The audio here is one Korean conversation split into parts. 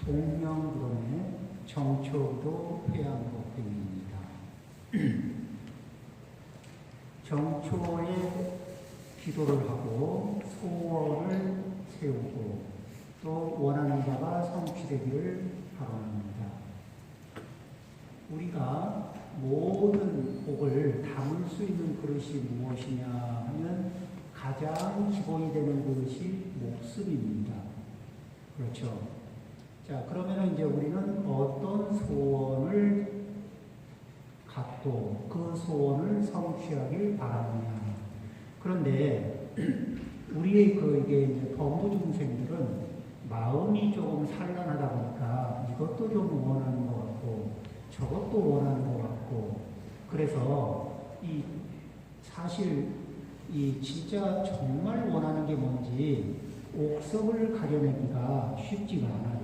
동명구름의 정초도 회양곡행입니다. 정초에 기도를 하고 소원을 세우고 또 원하는 바가 성취되기를 바랍니다. 우리가 모든 복을 담을 수 있는 그릇이 무엇이냐 하면 가장 기본이 되는 그릇이 목숨입니다. 그렇죠? 자, 그러면 이제 우리는 어떤 소원을 갖고 그 소원을 성취하길 바라느냐. 그런데 우리의 이게 이제 범부 중생들은 마음이 조금 산란하다 보니까 이것도 좀 원하는 것 같고 저것도 원하는 것 같고 그래서 사실 진짜 정말 원하는 게 뭔지 옥석을 가려내기가 쉽지가 않아요.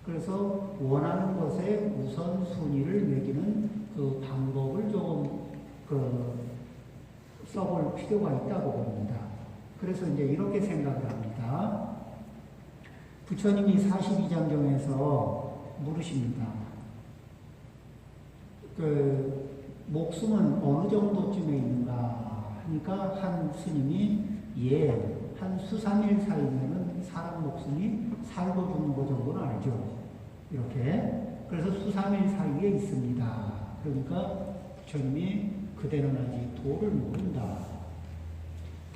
그래서 원하는 것에 우선순위를 매기는 그 방법을 조금 써볼 필요가 있다고 봅니다. 그래서 이제 이렇게 생각을 합니다. 부처님이 42장경에서 물으십니다. 목숨은 어느 정도쯤에 있는가 하니까 한 스님이 한 수삼일 사이면은 사람 목숨이 살고 죽는 거 정도는 알죠. 이렇게. 그래서 수삼일 사이에 있습니다. 그러니까 부처님이 그대는 아직 도를 모른다.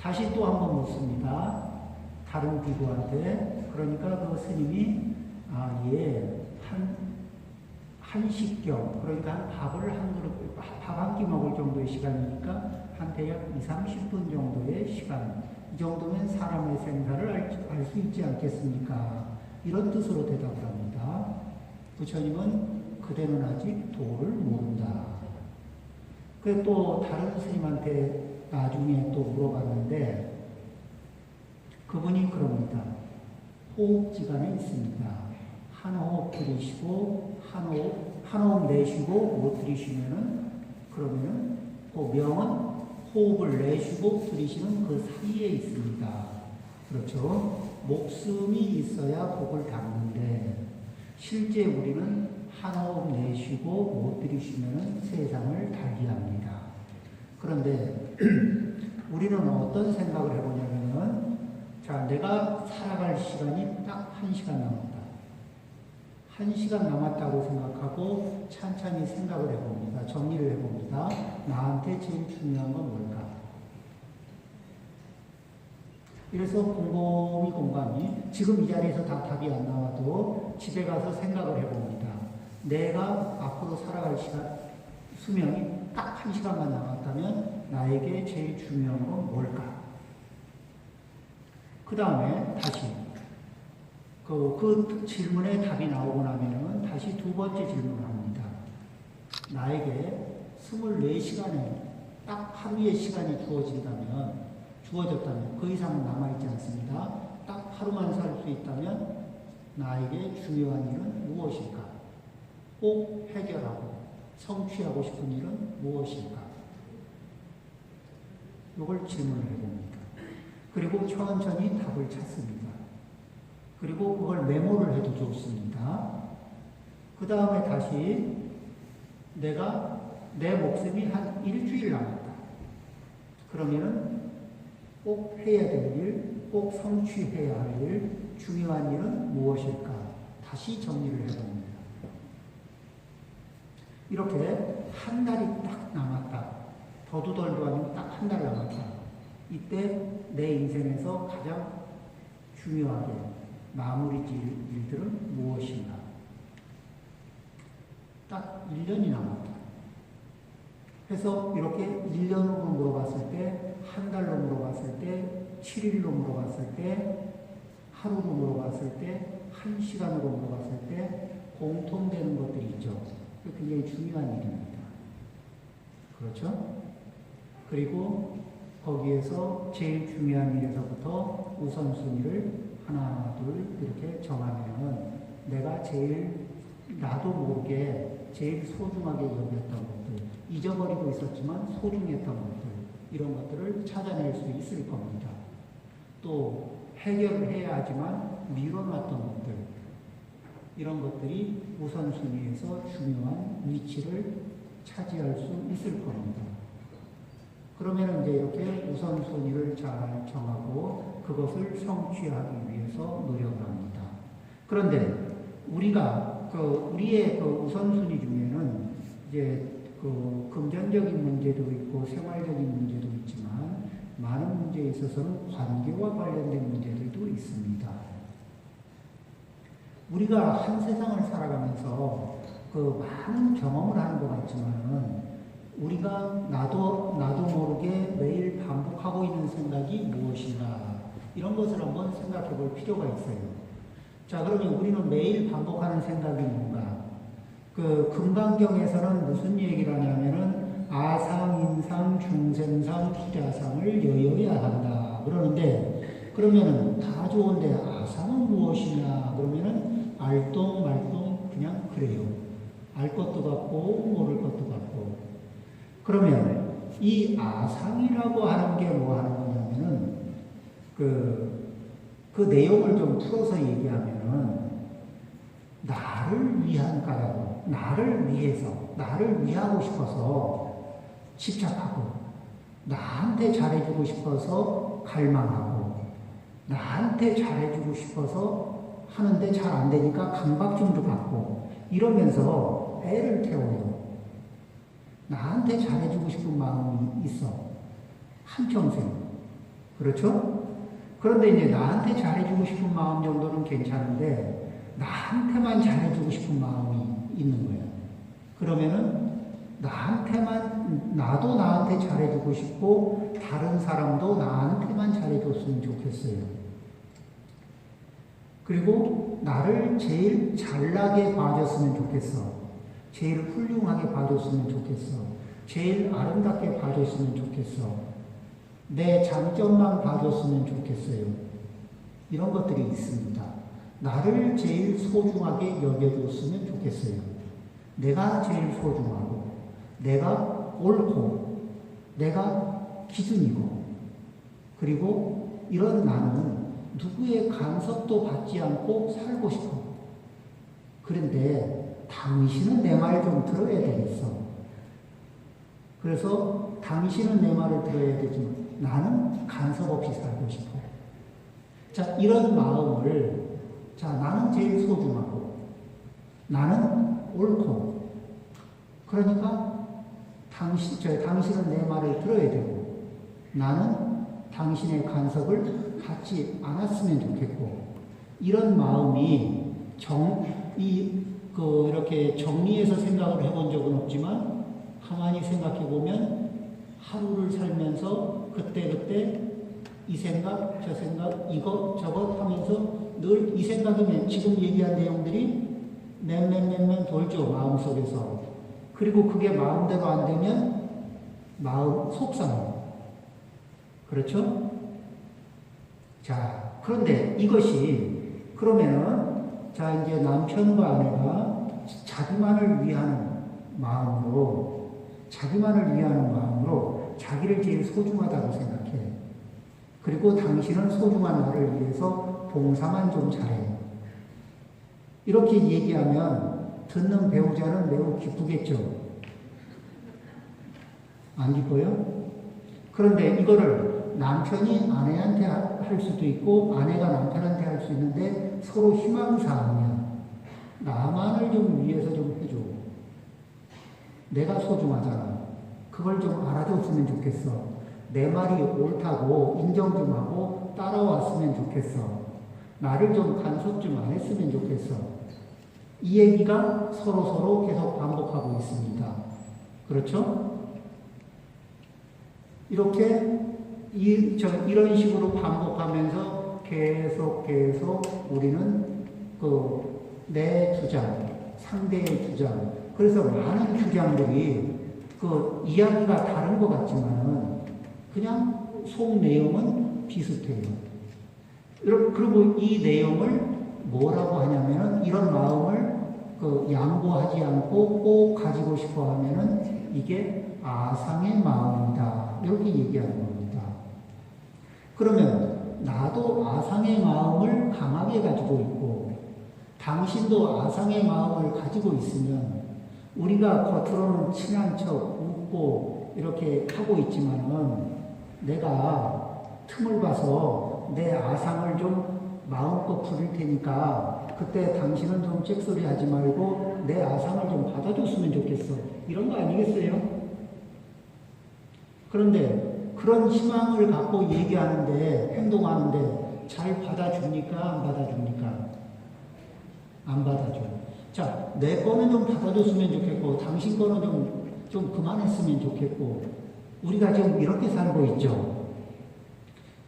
다시 또 한 번 묻습니다. 다른 비구한테. 그러니까 그 스님이 한식경, 그러니까 밥을 밥 한 끼 먹을 정도의 시간이니까 한 대략 20-30분 정도의 시간. 이 정도면 사람의 생사를 알 수 있지 않겠습니까? 이런 뜻으로 대답을 합니다. 부처님은 그대는 아직 도를 모른다. 그래서 또 다른 스님한테 나중에 또 물어봤는데 그분이 그럽니다. 호흡지간에 있습니다. 한 호흡 들이쉬고 한 호흡 내쉬고 못 들이쉬면은 그러면은 그 명은 호흡을 내쉬고 들이쉬는 그 사이에 있습니다. 그렇죠? 목숨이 있어야 복을 담는데 실제 우리는 한 호흡 내쉬고 못 들이쉬면 세상을 달리합니다. 그런데 우리는 어떤 생각을 해보냐면 자, 내가 살아갈 시간이 딱 1시간 남았다. 1시간 남았다고 생각하고 찬찬히 생각을 해봅니다. 정리를 해봅니다. 나한테 제일 중요한 건 뭘까? 이래서 곰곰이 지금 이 자리에서 다 답이 안 나와도 집에 가서 생각을 해봅니다. 내가 앞으로 살아갈 수명이 딱 1시간만 남았다면 나에게 제일 중요한 건 뭘까? 그 다음에 다시 그 질문에 답이 나오고 나면 다시 두 번째 질문을 합니다. 나에게 24시간에 딱 하루의 시간이 주어졌다면 그 이상은 남아있지 않습니다. 딱 하루만 살 수 있다면 나에게 중요한 일은 무엇일까? 꼭 해결하고 성취하고 싶은 일은 무엇일까? 이걸 질문을 해봅니다. 그리고 천천히 답을 찾습니다. 그리고 그걸 메모를 해도 좋습니다. 그 다음에 다시 내 목숨이 한 일주일 남았다. 그러면은 꼭 해야 될 일, 꼭 성취해야 할 일, 중요한 일은 무엇일까? 다시 정리를 해봅니다. 이렇게 한 달이 딱 남았다. 더도덜도 아니고 딱 한 달 남았다. 이때 내 인생에서 가장 중요하게 마무리 지을 일들은 무엇인가? 딱 1년이 남았다. 그래서 이렇게 1년으로 물어봤을 때, 한 달로 물어봤을 때, 7일로 물어봤을 때, 하루로 물어봤을 때, 1시간으로 물어봤을 때 공통되는 것들이 있죠. 굉장히 중요한 일입니다. 그렇죠? 그리고 거기에서 제일 중요한 일에서부터 우선순위를 하나, 둘 이렇게 정하면 내가 나도 모르게 제일 소중하게 여겼던 것들, 잊어버리고 있었지만 소중했던 것들, 이런 것들을 찾아낼 수 있을 겁니다. 또 해결을 해야 하지만 미뤄놨던 것들, 이런 것들이 우선순위에서 중요한 위치를 차지할 수 있을 겁니다. 그러면 이제 이렇게 우선순위를 잘 정하고 그것을 성취하기 위해서 노력을 합니다. 그런데 우리가 우리의 우선순위 중에는 이제 금전적인 문제도 있고 생활적인 문제도 있지만 많은 문제에 있어서는 관계와 관련된 문제들도 있습니다. 우리가 한 세상을 살아가면서 많은 경험을 하는 것 같지만은 우리가 나도 모르게 매일 반복하고 있는 생각이 무엇인가 이런 것을 한번 생각해 볼 필요가 있어요. 자, 그러면 우리는 매일 반복하는 생각이 뭔가? 금강경에서는 무슨 얘기를 하냐면은 아상, 인상, 중생상, 투자상을 여여야 한다. 그러는데, 그러면은 다 좋은데 아상은 무엇이냐? 그러면은 알똥, 말똥, 그냥 그래요. 알 것도 같고, 모를 것도 같고. 그러면 이 아상이라고 하는 게 뭐 하는 거냐면은, 그 내용을 좀 풀어서 얘기하면은, 나를 위한 까닭으로, 나를 위해서, 나를 위하고 싶어서 집착하고, 나한테 잘해주고 싶어서 갈망하고, 나한테 잘해주고 싶어서 하는데 잘 안 되니까 강박증도 갖고, 이러면서 애를 태워요. 나한테 잘해주고 싶은 마음이 있어. 한평생. 그렇죠? 그런데 이제 나한테 잘해주고 싶은 마음 정도는 괜찮은데, 나한테만 잘해주고 싶은 마음이 있는 거예요. 그러면은 나도 나한테 잘해주고 싶고 다른 사람도 나한테만 잘해줬으면 좋겠어요. 그리고 나를 제일 잘나게 봐줬으면 좋겠어. 제일 훌륭하게 봐줬으면 좋겠어. 제일 아름답게 봐줬으면 좋겠어. 내 장점만 봐줬으면 좋겠어요. 이런 것들이 있습니다. 나를 제일 소중하게 여겨줬으면 좋겠어요. 내가 제일 소중하고, 내가 옳고, 내가 기준이고, 그리고 이런 나는 누구의 간섭도 받지 않고 살고 싶어. 그런데 당신은 내 말 좀 들어야 되겠어. 그래서 당신은 내 말을 들어야 되지만 나는 간섭 없이 살고 싶어. 자, 이런 마음을 나는 제일 소중하고, 나는 옳고, 그러니까 당신은 내 말을 들어야 되고, 나는 당신의 간섭을 받지 않았으면 좋겠고, 이런 마음이 이렇게 정리해서 생각을 해본 적은 없지만, 가만히 생각해 보면, 하루를 살면서 그때 이 생각, 저 생각, 이것, 저것 하면서 늘 이 생각이면 지금 얘기한 내용들이 맨 돌죠, 마음속에서. 그리고 그게 마음대로 안 되면 마음 속상해요. 그렇죠? 자, 그런데 이것이 그러면은 이제 남편과 아내가 자기만을 위하는 마음으로 자기를 제일 소중하다고 생각해. 그리고 당신은 소중한 나를 위해서 봉사만 좀 잘해. 이렇게 얘기하면 듣는 배우자는 매우 기쁘겠죠. 안 기뻐요? 그런데 이거를 남편이 아내한테 할 수도 있고 아내가 남편한테 할 수 있는데 서로 희망사항이야. 나만을 좀 위해서 좀 해줘. 내가 소중하잖아. 그걸 좀 알아줬으면 좋겠어. 내 말이 옳다고 인정 좀 하고 따라왔으면 좋겠어. 나를 좀 간섭 좀 안 했으면 좋겠어. 이 얘기가 서로 계속 반복하고 있습니다. 그렇죠? 이렇게 이런 식으로 반복하면서 계속 우리는 내 주장, 상대의 주장, 그래서 많은 주장들이 이야기가 다른 것 같지만은 그냥 속 내용은 비슷해요. 그리고 이 내용을 뭐라고 하냐면은 이런 마음을 양보하지 않고 꼭 가지고 싶어 하면은 이게 아상의 마음이다. 이렇게 얘기하는 겁니다. 그러면 나도 아상의 마음을 강하게 가지고 있고 당신도 아상의 마음을 가지고 있으면 우리가 겉으로는 친한 척 웃고 이렇게 하고 있지만은 내가 틈을 봐서 내 아상을 좀 마음껏 부릴 테니까 그때 당신은 좀 잭소리 하지 말고 내 아상을 좀 받아줬으면 좋겠어. 이런 거 아니겠어요? 그런데 그런 희망을 갖고 얘기하는데, 행동하는데 잘 받아줍니까? 안 받아줍니까? 안 받아줘. 자, 내 거는 좀 받아줬으면 좋겠고 당신 거는 좀 그만했으면 좋겠고 우리가 지금 이렇게 살고 있죠.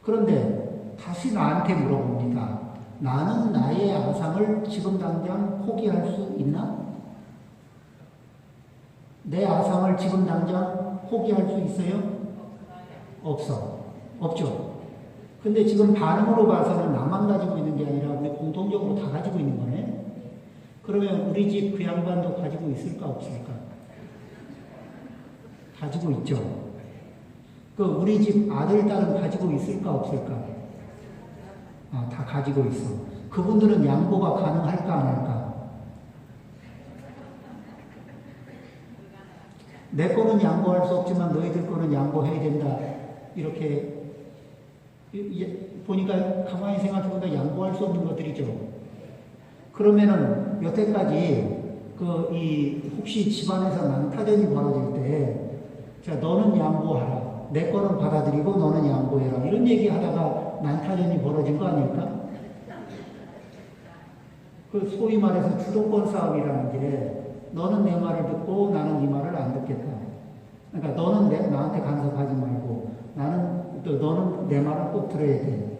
그런데 다시 나한테 물어봅니다. 나는 나의 아상을 지금 당장 포기할 수 있나? 내 아상을 지금 당장 포기할 수 있어요? 없어. 없죠. 근데 지금 반응으로 봐서는 나만 가지고 있는 게 아니라 우리 공통적으로 다 가지고 있는 거네? 그러면 우리 집 그 양반도 가지고 있을까 없을까? 가지고 있죠. 그 우리 집 아들, 딸은 가지고 있을까 없을까? 아, 다 가지고 있어. 그분들은 양보가 가능할까 안 할까? 내 거는 양보할 수 없지만 너희들 거는 양보해야 된다. 이렇게 보니까 가만히 생각해보니까 양보할 수 없는 것들이죠. 그러면은 여태까지 혹시 집안에서 난타전이 벌어질 때, 자, 너는 양보하라. 내 거는 받아들이고 너는 양보해라. 이런 얘기 하다가 난타전이 벌어진 거 아닐까? 그 소위 말해서 주도권 싸움이라는 게 너는 내 말을 듣고 나는 네 말을 안 듣겠다. 그러니까 너는 나한테 간섭하지 말고 너는 내 말을 꼭 들어야 돼.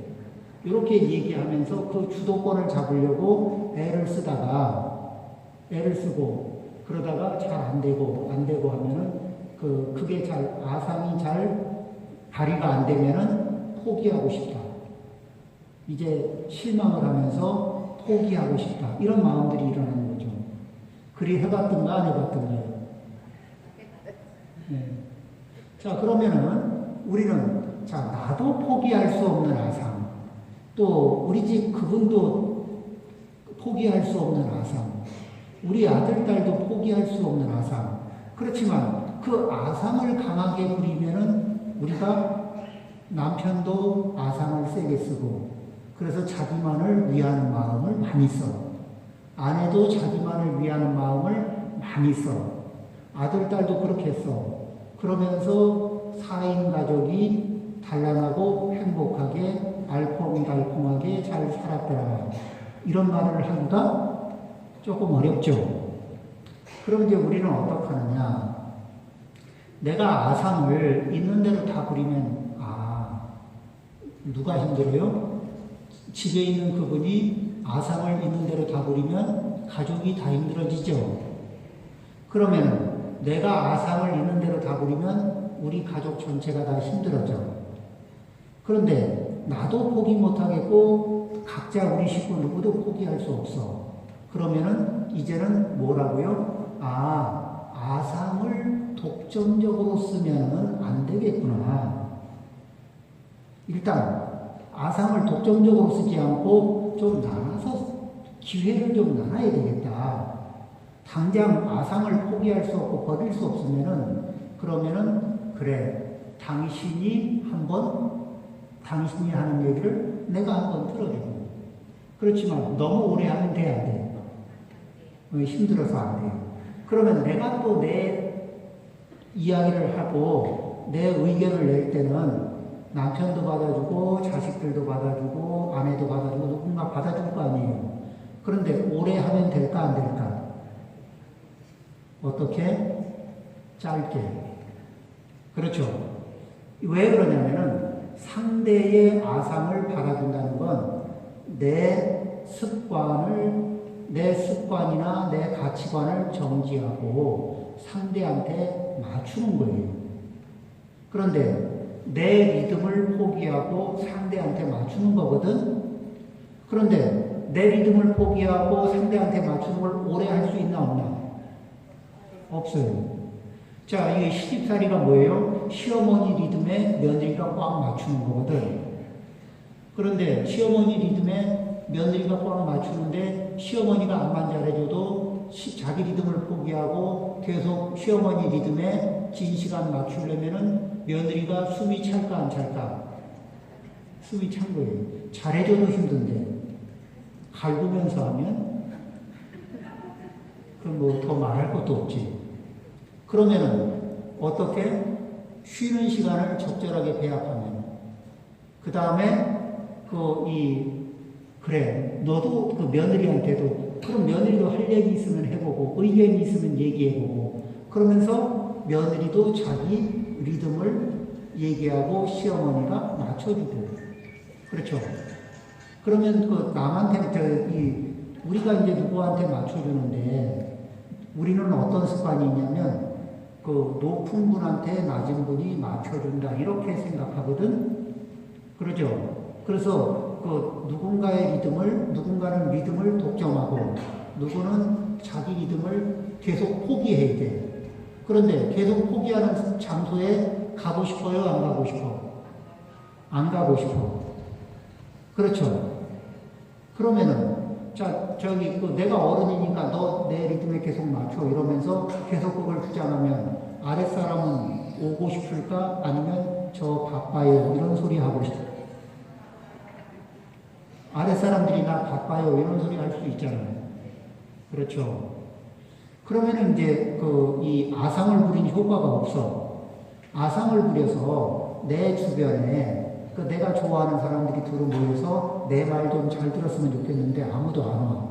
이렇게 얘기하면서 그 주도권을 잡으려고 애를 쓰고 그러다가 잘 안 되고 하면은 그게 아상이 잘 발휘가 안 되면은 포기하고 싶다. 이제 실망을 하면서 포기하고 싶다. 이런 마음들이 일어나는 거죠. 그리 해봤던가 안 해봤던가요? 네. 자, 그러면은 우리는 나도 포기할 수 없는 아상, 또 우리 집 그분도 포기할 수 없는 아상, 우리 아들, 딸도 포기할 수 없는 아상. 그렇지만 그 아상을 강하게 부리면은 우리가 남편도 아상을 세게 쓰고 그래서 자기만을 위하는 마음을 많이 써. 아내도 자기만을 위하는 마음을 많이 써. 아들, 딸도 그렇게 써. 그러면서 4인 가족이 단란하고 행복하게 알콩달콩하게 잘 살았더라. 이런 말을 하기가 조금 어렵죠. 그럼 이제 우리는 어떻게 하느냐. 내가 아상을 있는 대로 다 부리면, 누가 힘들어요? 집에 있는 그분이 아상을 있는 대로 다 부리면 가족이 다 힘들어지죠. 그러면 내가 아상을 있는 대로 다 부리면 우리 가족 전체가 다 힘들어져. 그런데 나도 포기 못하겠고 각자 우리 식구 누구도 포기할 수 없어. 그러면은 이제는 뭐라고요? 아상을 독점적으로 쓰면은 안 되겠구나. 일단 아상을 독점적으로 쓰지 않고 좀 나눠서 기회를 좀 나눠야 되겠다. 당장 아상을 포기할 수 없고 버릴 수 없으면은 그러면은 그래, 당신이 하는 얘기를 내가 한번 들어주고. 그렇지만 너무 오래 하면 돼, 안 돼? 힘들어서 안 돼요. 그러면 내가 또 내 이야기를 하고 내 의견을 낼 때는 남편도 받아주고 자식들도 받아주고 아내도 받아주고 누군가 받아줄 거 아니에요. 그런데 오래 하면 될까 안 될까? 어떻게? 짧게. 그렇죠. 왜 그러냐면은 상대의 아상을 받아준다는 건 내 습관이나 내 가치관을 정지하고 상대한테 맞추는 거예요. 그런데 내 리듬을 포기하고 상대한테 맞추는 거거든. 그런데 내 리듬을 포기하고 상대한테 맞추는 걸 오래 할 수 있나 없나? 없어요. 자, 이게 시집살이가 뭐예요? 시어머니 리듬에 며느리가 꽉 맞추는 거거든. 그런데 시어머니 리듬에 며느리가 꽉 맞추는데 시어머니가 안만 잘해줘도 자기 리듬을 포기하고 계속 시어머니 리듬에 긴 시간 맞추려면은 며느리가 숨이 찰까 안 찰까? 숨이 찬 거예요. 잘해줘도 힘든데 갈구면서 하면 그럼 뭐 더 말할 것도 없지. 그러면은 어떻게 쉬는 시간을 적절하게 배합하면 그 다음에 그래 너도 그 며느리한테도 그럼 며느리도 할 얘기 있으면 해보고 의견이 있으면 얘기해보고 그러면서 며느리도 자기 리듬을 얘기하고 시어머니가 맞춰주고 그렇죠. 그러면 그 남한테 우리가 이제 누구한테 맞춰주는데 우리는 어떤 습관이 있냐면 그 높은 분한테 낮은 분이 맞춰준다 이렇게 생각하거든. 그러죠. 그래서 그 누군가는 리듬을 독점하고 누구는 자기 리듬을 계속 포기해야 돼. 그런데 계속 포기하는 장소에 가고 싶어요? 안 가고 싶어? 안 가고 싶어. 그렇죠. 그러면은 내가 어른이니까 너 내 리듬에 계속 맞춰 이러면서 계속 그걸 주장하면 아랫사람은 오고 싶을까? 아니면 저 바빠요 이런 소리 하고 싶어. 아랫사람들이 나 바빠요 이런 소리 할 수 있잖아요. 그렇죠. 그러면은 이제 이 아상을 부린 효과가 없어. 아상을 부려서 내 주변에 내가 좋아하는 사람들이 모여서 내 말 좀 잘 들었으면 좋겠는데 아무도 안 와.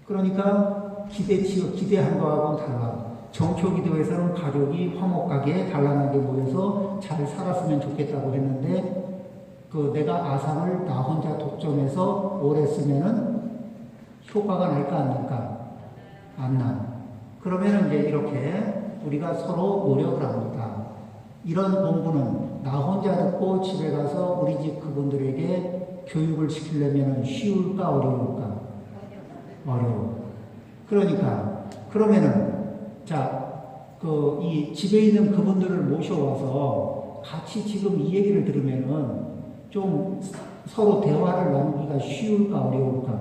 그러니까 기대한 거하고는 달라. 정초기도에서는 가족이 화목하게 단란하게 모여서 잘 살았으면 좋겠다고 했는데 내가 아상을 나 혼자 독점해서 오래 쓰면은 효과가 날까 안 날까? 안 나. 그러면은 이제 이렇게 우리가 서로 노력을 합니다. 이런 공부는 나 혼자 듣고 집에 가서 우리 집 그분들에게 교육을 시키려면 쉬울까 어려울까? 어려워. 그러면은 이 집에 있는 그분들을 모셔와서 같이 지금 이 얘기를 들으면은 좀 서로 대화를 나누기가 쉬울까 어려울까?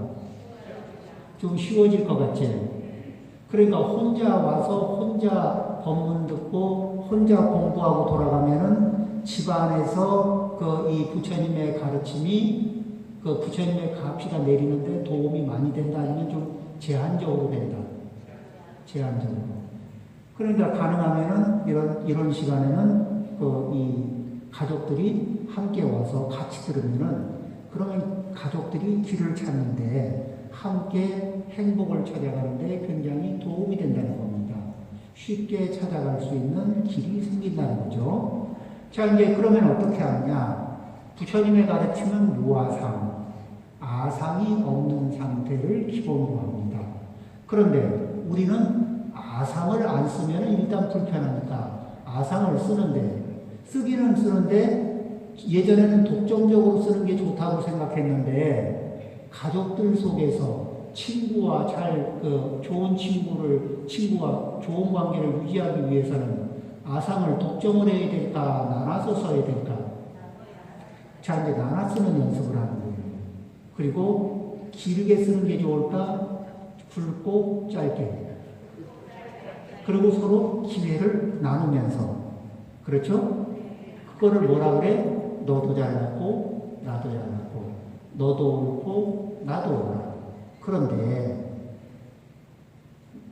좀 쉬워질 것 같지? 그러니까 혼자 와서 혼자 법문 듣고 혼자 공부하고 돌아가면은 집안에서 이 부처님의 가르침이 부처님의 가피가 내리는데 도움이 많이 된다 아니면 좀 제한적으로 된다. 제한적으로. 그러니까 가능하면은 이런 시간에는 이 가족들이 함께 와서 같이 들으면은 그러면 가족들이 길을 찾는데 함께 행복을 찾아가는데 굉장히 도움이 된다는 겁니다. 쉽게 찾아갈 수 있는 길이 생긴다는 거죠. 자, 이제 그러면 어떻게 하느냐? 부처님의 가르침은 무아상, 아상이 없는 상태를 기본으로 합니다. 그런데 우리는 아상을 안 쓰면 일단 불편하니까 아상을 쓰기는 쓰는데 예전에는 독점적으로 쓰는 게 좋다고 생각했는데 가족들 속에서 친구와 친구와 좋은 관계를 유지하기 위해서는 아상을 독점을 해야 될까, 나눠서 써야 될까? 자, 이제 나눠 쓰는 연습을 하는 거예요. 그리고 길게 쓰는 게 좋을까? 굵고 짧게. 그리고 서로 기회를 나누면서. 그렇죠? 그거를 뭐라 그래? 너도 잘났고, 나도 잘났고, 너도 옳고, 나도 옳아. 그런데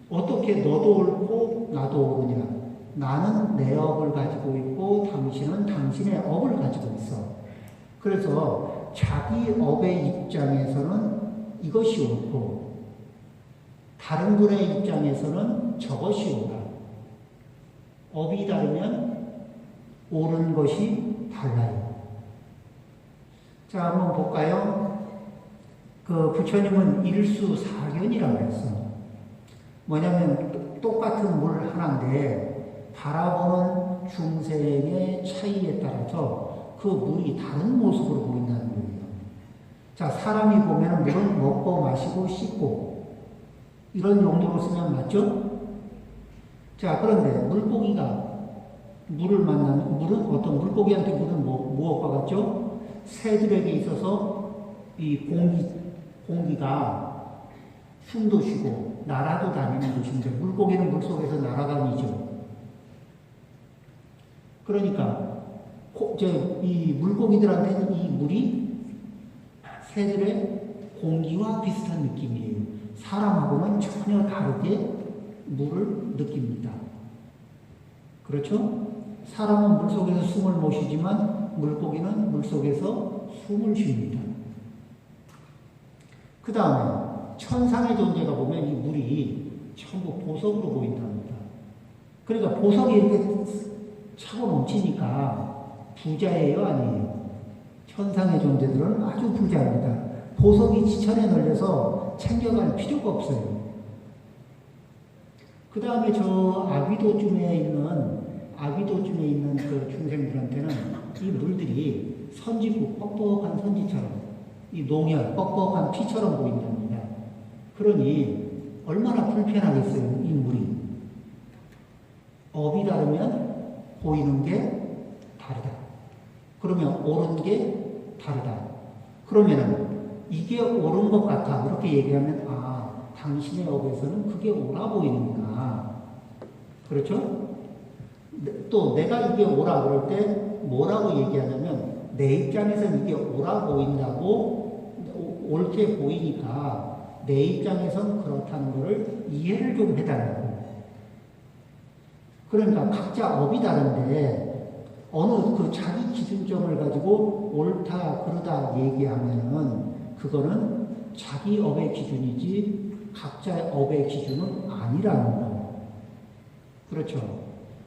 어떻게 너도 옳고 나도 옳으냐? 나는 내 업을 가지고 있고 당신은 당신의 업을 가지고 있어. 그래서 자기 업의 입장에서는 이것이 옳고 다른 분의 입장에서는 저것이 옳아. 업이 다르면 옳은 것이 달라요. 자, 한번 볼까요? 부처님은 일수사견이라고 했어. 뭐냐면 똑같은 물 하나인데 바라보는 중생의 차이에 따라서 그 물이 다른 모습으로 보인다는 거예요. 자, 사람이 보면 물은 먹고 마시고 씻고 이런 용도로 쓰면 맞죠? 자, 그런데 물고기가 물을 만나면 어떤 물고기한테 물은 무엇과 같죠? 새들에게 있어서 이 공기가 숨도 쉬고 날아도 다니는 곳인데 물고기는 물속에서 날아다니죠. 그러니까 이 물고기들한테는 이 물이 새들의 공기와 비슷한 느낌이에요. 사람하고는 전혀 다르게 물을 느낍니다. 그렇죠? 사람은 물속에서 숨을 못 쉬지만 물고기는 물속에서 숨을 쉽니다. 그 다음에 천상의 존재가 보면 이 물이 전부 보석으로 보인답니다. 그러니까 보석이 이렇게 차고 넘치니까 부자예요, 아니에요? 천상의 존재들은 아주 부자입니다. 보석이 지천에 널려서 챙겨갈 필요가 없어요. 그 다음에 저 아비도쯤에 있는 그 중생들한테는 이 물들이 선지국, 뻑뻑한 선지처럼, 이 농열, 뻑뻑한 피처럼 보인답니다. 그러니 얼마나 불편하겠어요, 이 물이. 업이 다르면 보이는 게 다르다. 그러면 옳은 게 다르다. 그러면은 이게 옳은 것 같아. 이렇게 얘기하면 당신의 업에서는 그게 옳아 보이는구나. 그렇죠? 또 내가 이게 옳아 그럴 때 뭐라고 얘기하냐면 내 입장에서는 이게 옳아 보인다고 옳게 보이니까 내 입장에서는 그렇다는 것을 이해를 좀 해달라고. 그러니까 각자 업이 다른데 어느 그 자기 기준점을 가지고 옳다 그르다 얘기하면은 그거는 자기 업의 기준이지 각자의 업의 기준은 아니라는 거. 그렇죠?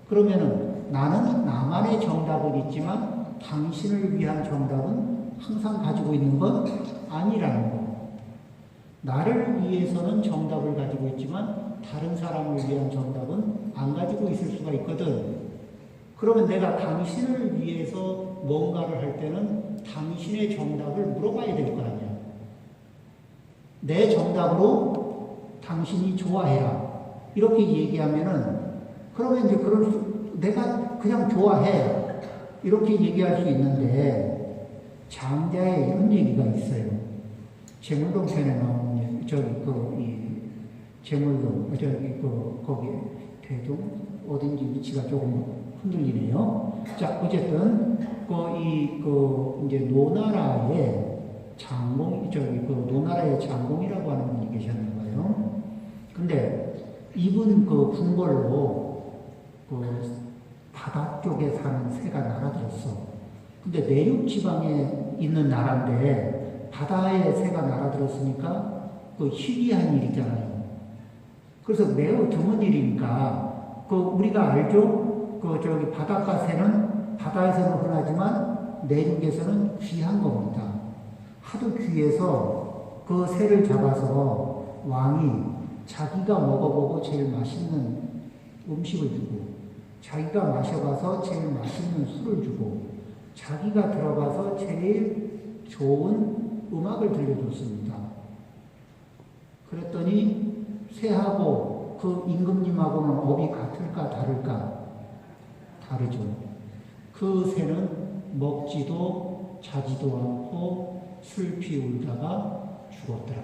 그러면은 나는 나만의 정답은 있지만 당신을 위한 정답은 항상 가지고 있는 건 아니라는 거. 나를 위해서는 정답을 가지고 있지만 다른 사람을 위한 정답은 안 가지고 있을 수가 있거든. 그러면 내가 당신을 위해서 뭔가를 할 때는 당신의 정답을 물어봐야 될 거 아니야. 내 정답으로 당신이 좋아해라. 이렇게 얘기하면은 그러면 이제 내가 그냥 좋아해. 이렇게 얘기할 수 있는데 장자에 이런 얘기가 있어요. 재물동 편에 나오는 재물동 거기 대동 어딘지 위치가 조금 흔들리네요. 자, 어쨌든 이제 노나라의 장공 노나라의 장공이라고 하는 분이 계셨나 봐요. 근데 이분 궁궐로 바다 쪽에 사는 새가 날아들었어. 근데 내륙 지방에 있는 나라인데 바다에 새가 날아들었으니까 희귀한 일이잖아요. 그래서 매우 드문 일이니까 우리가 알죠? 바닷가 새는 바다에서는 흔하지만 내륙에서는 귀한 겁니다. 하도 귀해서 그 새를 잡아서 왕이 자기가 먹어보고 제일 맛있는 음식을 주고 자기가 마셔봐서 제일 맛있는 술을 주고 자기가 들어가서 제일 좋은 음악을 들려줬습니다. 그랬더니 새하고 그 임금님하고는 업이 같을까 다를까? 다르죠. 그 새는 먹지도 자지도 않고 슬피 울다가 죽었더라.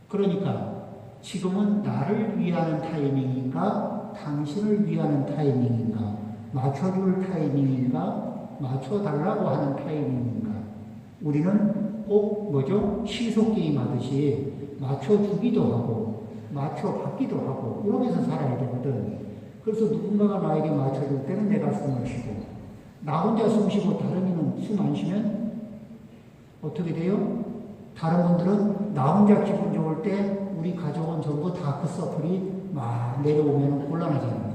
그러니까 지금은 나를 위하는 타이밍인가 당신을 위하는 타이밍인가 맞춰줄 타이밍인가 맞춰달라고 하는 타이밍인가 우리는 꼭 시소 게임 하듯이 맞춰주기도 하고 맞춰받기도 하고 이러면서 살아야 되거든. 그래서 누군가가 나에게 맞춰줄 때는 내가 숨을 쉬고 나 혼자 숨 쉬고 다른 이는 숨 안 쉬면 어떻게 돼요? 다른 분들은 나 혼자 기분 좋을 때 우리 가족은 전부 다크서클이 막 내려오면 곤란하잖아요.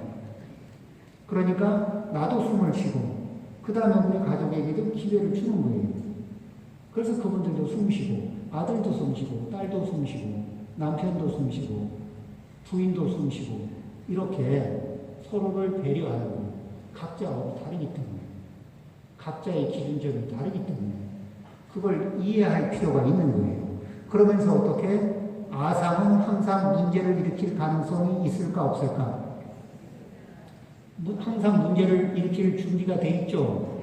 그러니까 나도 숨을 쉬고 그 다음에 우리 가족에게도 기회를 주는 거예요. 그래서 그분들도 숨 쉬고 아들도 숨 쉬고 딸도 숨 쉬고 남편도 숨 쉬고 부인도 숨 쉬고 이렇게 서로를 배려하는 거예요. 각자 업이 다르기 때문에 각자의 기준점이 다르기 때문에 그걸 이해할 필요가 있는 거예요. 그러면서 어떻게 아상은 항상 문제를 일으킬 가능성이 있을까 없을까? 항상 문제를 일으킬 준비가 돼 있죠.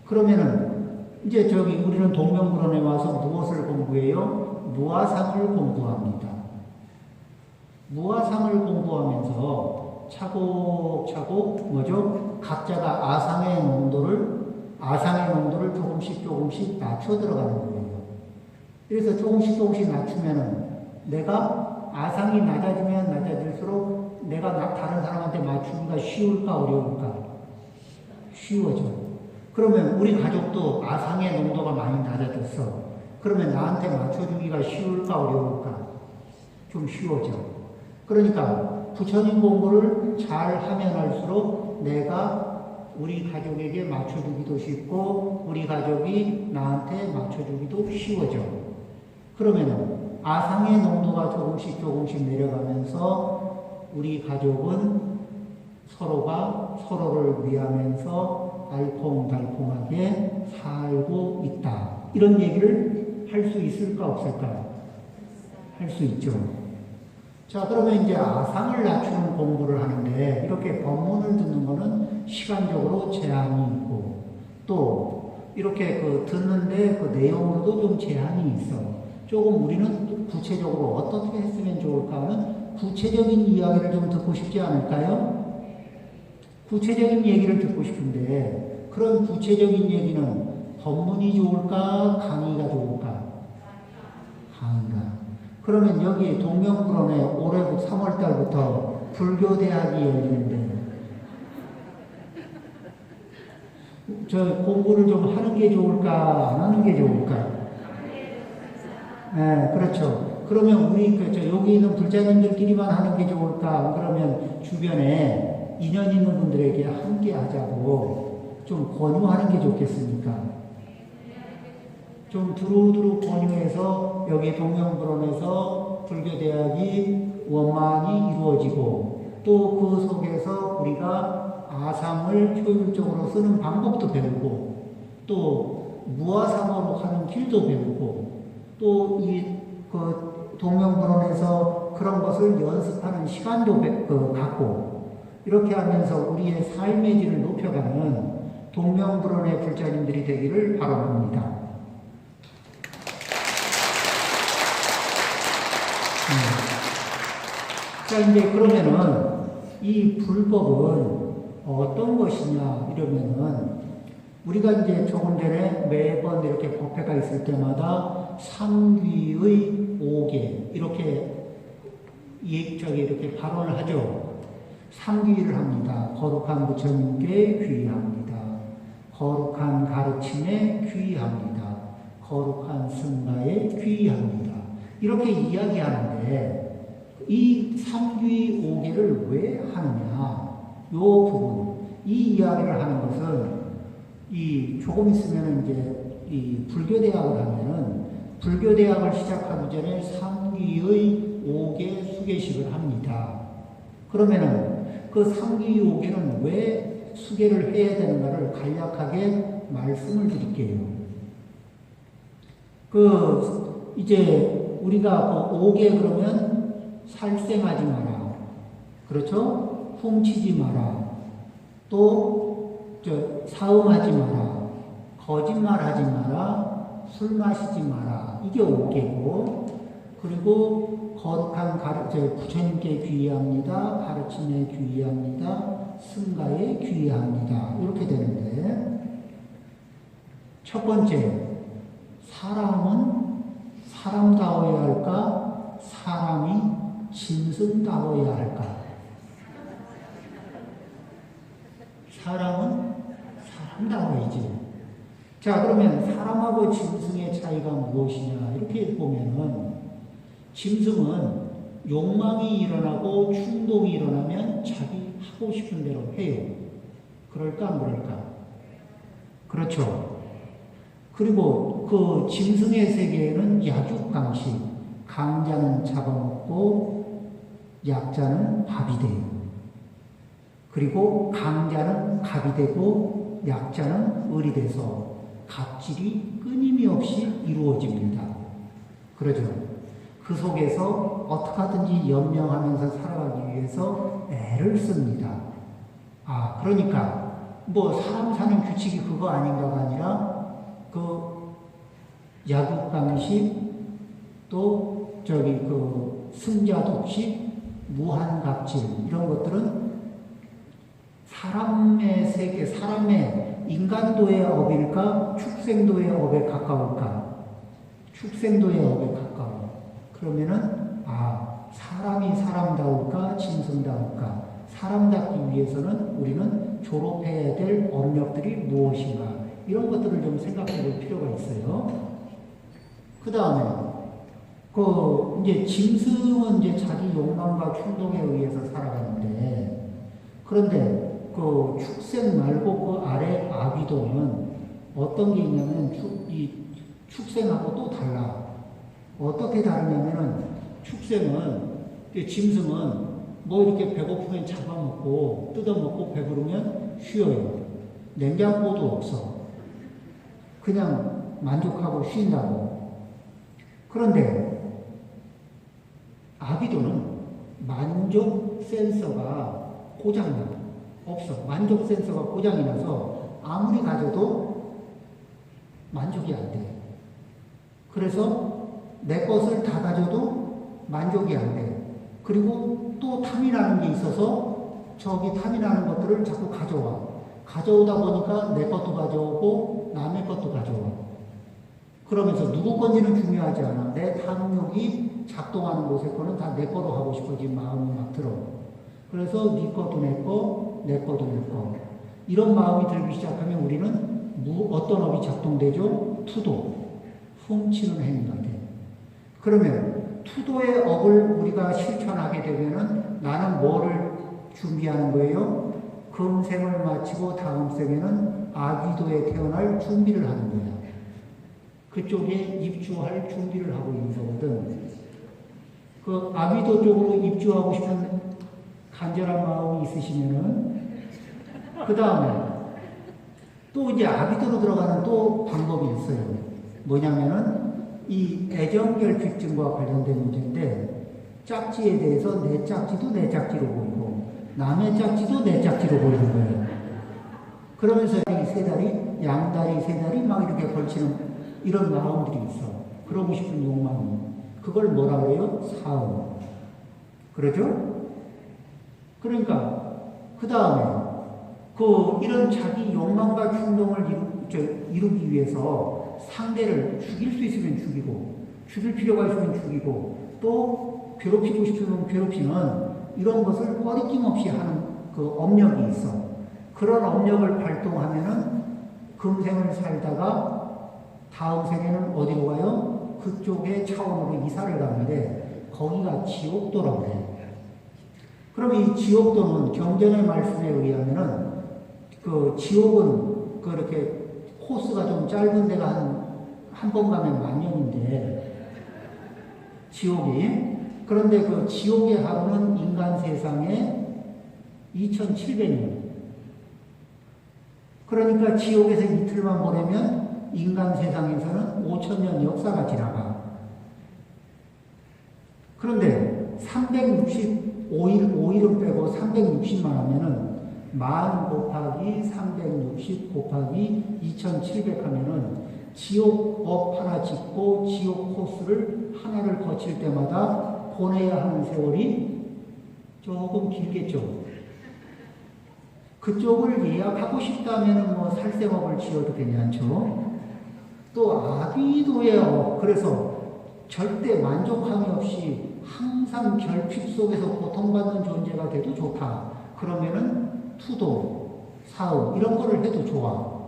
그러면은 이제 저기 우리는 동명불원에 와서 무엇을 공부해요? 무아상을 공부합니다. 무아상을 공부하면서 차곡차곡 뭐죠? 각자가 아상의 농도를 조금씩 낮춰 들어가는 거예요. 그래서 조금씩 낮추면은 내가 아상이 낮아지면 낮아질수록 내가 다른 사람한테 맞추기가 쉬울까 어려울까? 쉬워져. 그러면 우리 가족도 아상의 농도가 많이 낮아졌어. 그러면 나한테 맞춰주기가 쉬울까 어려울까? 좀 쉬워져. 그러니까 부처님 공부를 잘 하면 할수록 내가 우리 가족에게 맞춰주기도 쉽고 우리 가족이 나한테 맞춰주기도 쉬워져. 그러면 아상의 농도가 조금씩 내려가면서 우리 가족은 서로가 서로를 위하면서 알콩달콩하게 살고 있다. 이런 얘기를 할 수 있을까 없을까? 할 수 있죠. 자, 그러면 이제 아상을 낮추는 공부를 하는데 이렇게 법문을 듣는 거는 시간적으로 제한이 있고 또 이렇게 듣는데 그 내용으로도 좀 제한이 있어. 조금 우리는 구체적으로 어떻게 했으면 좋을까 하는 구체적인 이야기를 좀 듣고 싶지 않을까요? 구체적인 얘기를 듣고 싶은데 그런 구체적인 얘기는 법문이 좋을까? 강의가 좋을까? 강의가. 그러면 여기 동명불원에 올해 3월달부터 불교대학이 열리는데 저 공부를 좀 하는 게 좋을까? 안 하는 게 좋을까? 네, 그렇죠. 그러면 우리 여기 있는 불자님들끼리만 하는 게 좋을까? 그러면 주변에 인연 있는 분들에게 함께 하자고 좀 권유하는 게 좋겠습니까? 좀 두루두루 권유해서 여기 동명불원에서 불교대학이 원만히 이루어지고 또 그 속에서 우리가 아상을 효율적으로 쓰는 방법도 배우고 또 무아상으로 가는 길도 배우고 또 그 동명불원에서 그런 것을 연습하는 시간도 갖고 이렇게 하면서 우리의 삶의 질을 높여가는 동명불원의 불자님들이 되기를 바랍니다. 자, 이제 그러면은 이 불법은 어떤 것이냐 이러면은 우리가 이제 조금 전에 매번 이렇게 법회가 있을 때마다 삼귀의 5개 이렇게 이렇게 발언을 하죠. 삼귀를 합니다. 거룩한 부처님께 귀의합니다. 거룩한 가르침에 귀의합니다. 거룩한 승가에 귀의합니다. 이렇게 이야기하는데 이 삼귀 5개를 왜 하느냐? 요 부분, 이 이야기를 하는 것은 조금 있으면 이제 이 불교대학을 하면은 불교대학을 시작하기 전에 삼귀의 5개 수계식을 합니다. 그러면은 그 삼귀 5개는 왜 수계를 해야 되는가를 간략하게 말씀을 드릴게요. 이제 우리가 5개 그러면 살생하지 마라. 그렇죠? 훔치지 마라. 또 사음하지 마라. 거짓말하지 마라. 술 마시지 마라. 이게 5개고 그리고 거룩한 부처님께 귀의합니다. 가르침에 귀의합니다. 승가에 귀의합니다. 이렇게 되는데 첫 번째 사람은 사람다워야 할까? 사람이 짐승다워야 할까? 사람은 사람다워야지. 자, 그러면 사람하고 짐승의 차이가 무엇이냐? 이렇게 보면은 짐승은 욕망이 일어나고 충동이 일어나면 자기 하고 싶은 대로 해요. 그럴까 안 그럴까? 그렇죠. 그리고 그 짐승의 세계에는 약육강식, 강자는 잡아먹고 약자는 밥이 돼요. 그리고 강자는 갑이 되고 약자는 을이 돼서 갑질이 끊임이 없이 이루어집니다. 그러죠. 그 속에서 어떻게 하든지 연명하면서 살아가기 위해서 애를 씁니다. 그러니까 사람 사는 규칙이 그거 아닌가가 아니라 그 약육강식, 또 승자독식, 무한갑질 이런 것들은 사람의 세계, 사람의 인간도의 업일까 축생도의 업에 가까울까? 축생도의 업에 가까워. 그러면은 사람이 사람다울까 짐승다울까? 사람답기 위해서는 우리는 졸업해야 될 업력들이 무엇인가? 이런 것들을 좀 생각해 볼 필요가 있어요. 그 다음에 이제 짐승은 이제 자기 욕망과 충동에 의해서 살아가는데, 그런데 그 축생 말고 그 아래 아비도는 어떤 게 있냐면 이 축생하고 또 달라. 어떻게 다르냐면은 축생은 짐승은 뭐 이렇게 배고프면 잡아먹고 뜯어먹고 배부르면 쉬어요. 냉장고도 없어. 그냥 만족하고 쉰다고. 그런데 아비도는 만족 센서가 고장나. 없어. 만족 센서가 고장이 나서 아무리 가져도 만족이 안 돼. 그래서 내 것을 다 가져도 만족이 안 돼. 그리고 또 탐이 나는 게 있어서 저기 탐이 나는 것들을 자꾸 가져와. 가져오다 보니까 내 것도 가져오고 남의 것도 가져와. 그러면서 누구 건지는 중요하지 않아. 내 탐욕이 작동하는 곳에 거는 다 내 거로 하고 싶어진 마음이 막 들어. 그래서 네 것도 내 거, 내 것도 내 거. 이런 마음이 들기 시작하면 우리는 어떤 업이 작동되죠? 투도. 훔치는 행위가 돼. 그러면 투도의 업을 우리가 실천하게 되면은 나는 뭐를 준비하는 거예요? 금생을 마치고 다음 생에는 아귀도에 태어날 준비를 하는 거야. 그쪽에 입주할 준비를 하고 있는 거거든. 그 아귀도 쪽으로 입주하고 싶은 간절한 마음이 있으시면은 그 다음에 또 이제 아귀도로 들어가는 또 방법이 있어요. 뭐냐면은 이 애정결핍증과 관련된 문제인데, 짝지에 대해서 내 짝지도 내 짝지로 보이고 남의 짝지도 내 짝지로 보이는 거예요. 그러면서 이 세 다리, 양다리, 세 다리 막 이렇게 걸치는 이런 마음들이 있어. 그러고 싶은 욕망이. 그걸 뭐라 그래요? 사음. 그러죠? 그러니까 그 다음에 이런 자기 욕망과 충동을 이루기 위해서 상대를 죽일 수 있으면 죽이고, 죽일 필요가 있으면 죽이고, 또 괴롭히고 싶으면 괴롭히는 이런 것을 꺼리낌 없이 하는 그 업력이 있어. 그런 업력을 발동하면은 금생을 살다가 다음 생에는 어디로 가요? 그쪽의 차원으로 이사를 가는데 거기가 지옥도라고 해요. 그럼 이 지옥도는 경전의 말씀에 의하면은 그 지옥은 그렇게 코스가 좀 짧은 데가 한 번 가면 만년인데, 지옥이. 그런데 그 지옥의 하루는 인간 세상에 2700년. 그러니까 지옥에서 이틀만 보내면 인간 세상에서는 5000년 역사가 지나가. 그런데 5일은 빼고 360만 하면은 만 곱하기 360 곱하기 2700 하면은 지옥업 하나 짓고 지옥 코스를 하나를 거칠 때마다 보내야 하는 세월이 조금 길겠죠. 그쪽을 예약하고 싶다면 뭐 살생업을 지어도 괜찮죠. 또 아비도의 업, 그래서 절대 만족함이 없이 항상 결핍 속에서 고통받는 존재가 돼도 좋다. 그러면은 투도, 사음 이런 거를 해도 좋아.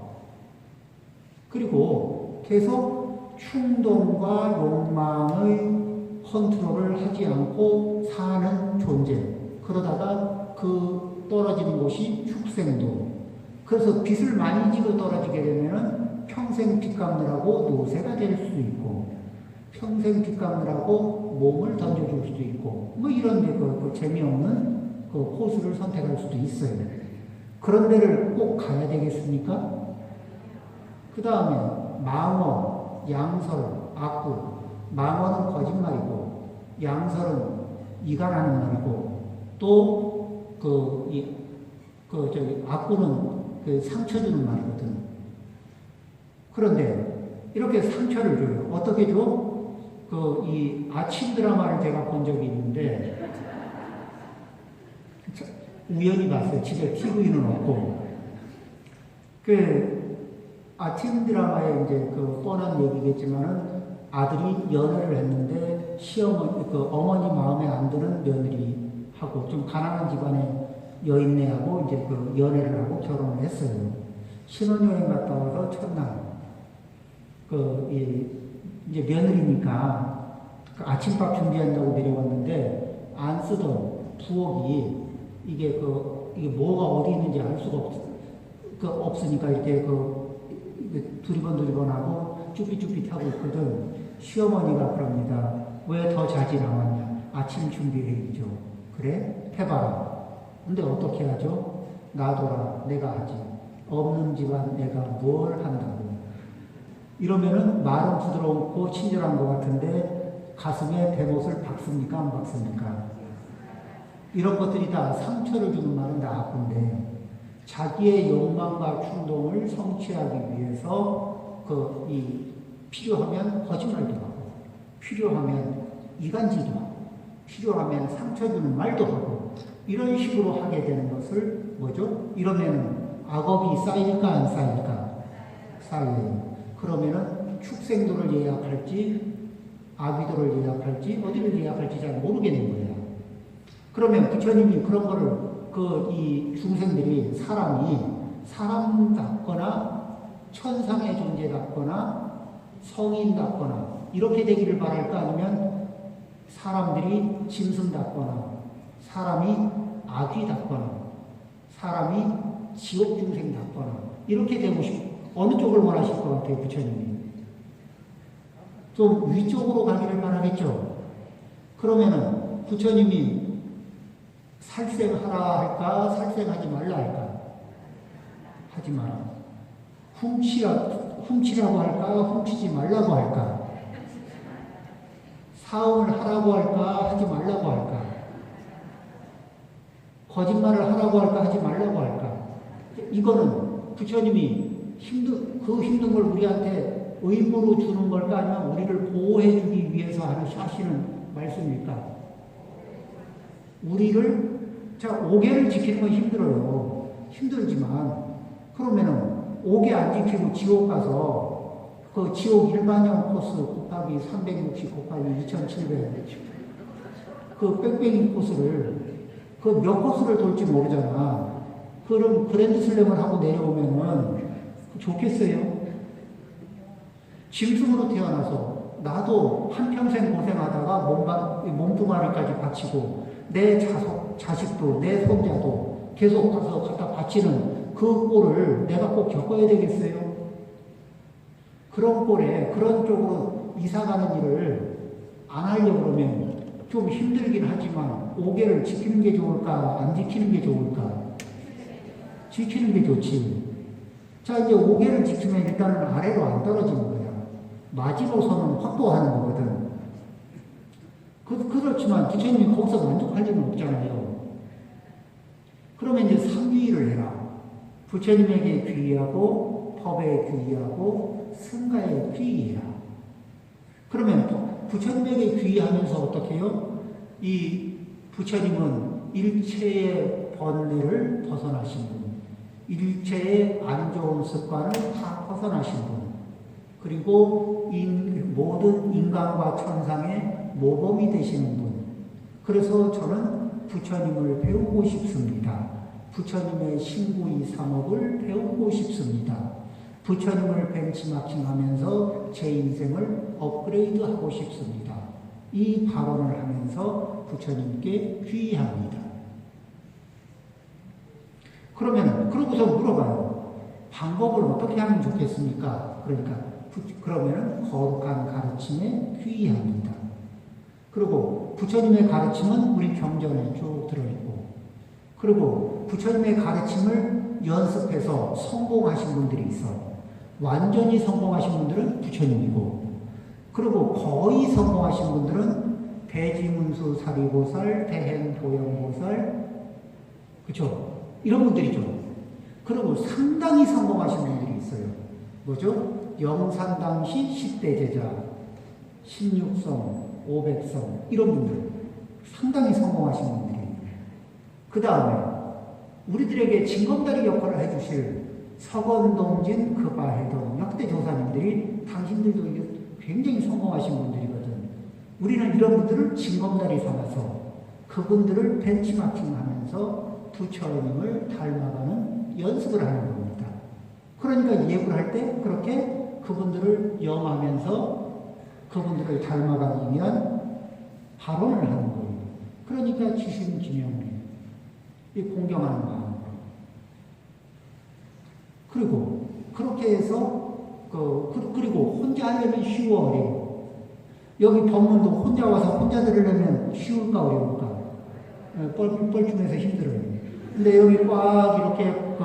그리고 계속 충동과 욕망의 컨트롤을 하지 않고 사는 존재. 그러다가 그 떨어지는 곳이 축생도. 그래서 빚을 많이 지고 떨어지게 되면은 평생 빚 갚느라고 노새가 될 수도 있고, 평생 빚 갚느라고 몸을 던져줄 수도 있고, 뭐 이런 데 재미없는 그 코스를 선택할 수도 있어요. 그런 데를 꼭 가야 되겠습니까? 그 다음에 망어, 양설, 악구. 망어는 거짓말이고, 양설은 이간하는 말이고, 또 악구는 그 상처 주는 말이거든. 그런데 이렇게 상처를 줘요. 어떻게 줘? 이 아침 드라마를 제가 본 적이 있는데, 우연히 봤어요. 집에 TV는 없고. 아침 드라마에 이제 뻔한 얘기겠지만은 아들이 연애를 했는데 시어머니, 어머니 마음에 안 드는 며느리하고 좀 가난한 집안의 여인네하고 이제 연애를 하고 결혼을 했어요. 신혼여행 갔다 와서 첫날, 이제 며느리니까 아침밥 준비한다고 내려왔는데 안 쓰던 부엌이 이게 뭐가 어디 있는지 알 수가 없으니까 이렇게 두리번두리번하고 쭈삣쭈삣하고 있거든. 시어머니가 그럽니다. 왜 더 자지 나왔냐? 아침 준비회의죠. 그래? 해봐라. 근데 어떻게 하죠? 놔둬라. 내가 하지. 없는 집안 내가 뭘 한다고. 이러면은 말은 부드럽고 친절한 것 같은데 가슴에 대못을 박습니까? 안 박습니까? 이런 것들이 다 상처를 주는 말은 다 아픈데 자기의 욕망과 충동을 성취하기 위해서 필요하면 거짓말도 하고 필요하면 이간질도 하고 필요하면 상처 주는 말도 하고 이런 식으로 하게 되는 것을 뭐죠? 이러면은 악업이 쌓일까 안 쌓일까? 쌓여요. 그러면은 축생도를 예약할지 아비도를 예약할지 어디를 예약할지 잘 모르겠는 거예요. 그러면 부처님이 그런 거를 이 중생들이 사람이 사람답거나 천상의 존재답거나 성인답거나 이렇게 되기를 바랄까 아니면 사람들이 짐승답거나 사람이 아귀답거나 사람이 지옥 중생답거나 이렇게 되고 싶고 어느 쪽을 원하실 것 같아요, 부처님이? 좀 위쪽으로 가기를 바라겠죠? 그러면은 부처님이 살생하라 할까, 살생하지 말라 할까? 하지 마라. 훔치라고 할까, 훔치지 말라고 할까? 사음을 하라고 할까, 하지 말라고 할까? 거짓말을 하라고 할까, 하지 말라고 할까? 이거는 부처님이 그 힘든 걸 우리한테 의무로 주는 걸까, 아니면 우리를 보호해주기 위해서 하시는 말씀일까? 자, 5개를 지키는 건 힘들어요. 힘들지만, 그러면은 5개 안 지키고 지옥 가서, 지옥 일반형 코스 곱하기 360 곱하기 2700, 뺑뺑이 코스를, 몇 코스를 돌지 모르잖아. 그럼 그랜드 슬램을 하고 내려오면은 좋겠어요? 짐승으로 태어나서, 나도 한평생 고생하다가 몸뚱아리까지 바치고, 내 자식도, 내 손자도 계속 가서 갖다 바치는 그 꼴을 내가 꼭 겪어야 되겠어요? 그런 쪽으로 이사가는 일을 안 하려고 그러면 좀 힘들긴 하지만 5개를 지키는 게 좋을까? 안 지키는 게 좋을까? 지키는 게 좋지. 자, 이제 5개를 지키면 일단은 아래로 안 떨어지는 거야. 마지노선은 확보하는 거거든. 그렇지만 부처님이 거기서 만족할 리는 없잖아요. 그러면 이제 상귀를 해라. 부처님에게 귀의하고 법에 귀의하고 승가에 귀의해라. 그러면 부처님에게 귀의하면서 어떻게 해요? 이 부처님은 일체의 번뇌를 벗어나신 분, 일체의 안 좋은 습관을 다 벗어나신 분, 그리고 모든 인간과 천상의 모범이 되시는 분. 그래서 저는 부처님을 배우고 싶습니다. 부처님의 신구이 삼업을 배우고 싶습니다. 부처님을 벤치마킹하면서 제 인생을 업그레이드하고 싶습니다. 이 발언을 하면서 부처님께 귀의합니다. 그러고서 물어봐요. 방법을 어떻게 하면 좋겠습니까? 그러면 거룩한 가르침에 귀의합니다. 그리고 부처님의 가르침은 우리 경전에 쭉 들어있고, 그리고 부처님의 가르침을 연습해서 성공하신 분들이 있어. 완전히 성공하신 분들은 부처님이고, 그리고 거의 성공하신 분들은 대지문수 사리보살, 대행보영보살, 그쵸? 이런 분들이죠. 그리고 상당히 성공하신 분들이 있어요. 뭐죠? 영산당시 10대 제자, 16성, 500성 이런 분들 상당히 성공하신 분들이. 그 다음에 우리들에게 징검다리 역할을 해주실 서건동진, 그바해동 역대 조사님들이 당신들도 굉장히 성공하신 분들이거든. 우리는 이런 분들을 징검다리 삼아서 그분들을 벤치마킹하면서 부처님을 닮아가는 연습을 하는 겁니다. 그러니까 예불 할 때 그렇게 그분들을 염하면서 그분들을 닮아가기 위한 발언을 하는 거예요. 그러니까 지심지명이에요. 이 공경하는 마음으로. 그리고 그렇게 해서 그리고 혼자 하려면 쉬워 어려워. 여기 법문도 혼자 와서 혼자 들으려면 쉬울까 어려울까? 뻘쭘해서 힘들어요. 근데 여기 꽉 이렇게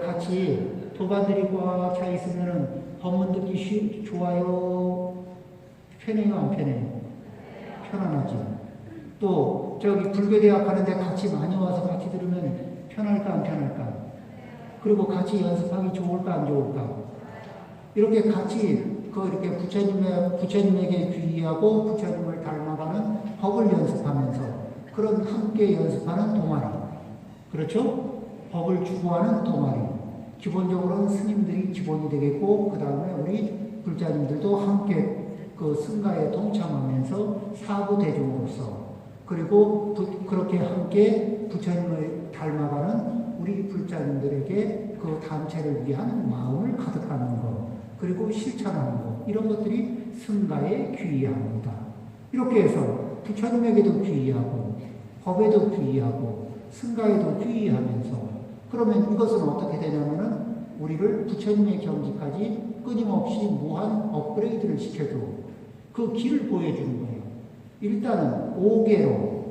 같이 도반들이 꽉 차 있으면은 법문 듣기 좋아요? 편해요, 안 편해요? 편안하지. 또 저기 불교대학 가는데 같이 많이 와서 같이 들으면 편할까 안 편할까? 그리고 같이 연습하기 좋을까 안 좋을까? 이렇게 같이 이렇게 부처님에게 귀의하고 부처님을 닮아가는 법을 연습하면서 그런 함께 연습하는 동아리. 그렇죠? 법을 추구하는 동아리. 기본적으로는 스님들이 기본이 되겠고, 그 다음에 우리 불자님들도 함께 그 승가에 동참하면서 사부대중으로서, 그리고 그렇게 함께 부처님을 닮아가는 우리 불자님들에게 그 단체를 위한 마음을 가득하는 것, 그리고 실천하는 것, 이런 것들이 승가에 귀의합니다. 이렇게 해서 부처님에게도 귀의하고, 법에도 귀의하고, 승가에도 귀의하면서, 그러면 이것은 어떻게 되냐면은 우리를 부처님의 경지까지 끊임없이 무한 업그레이드를 시켜줘. 그 길을 보여주는 거예요. 일단은 오계로,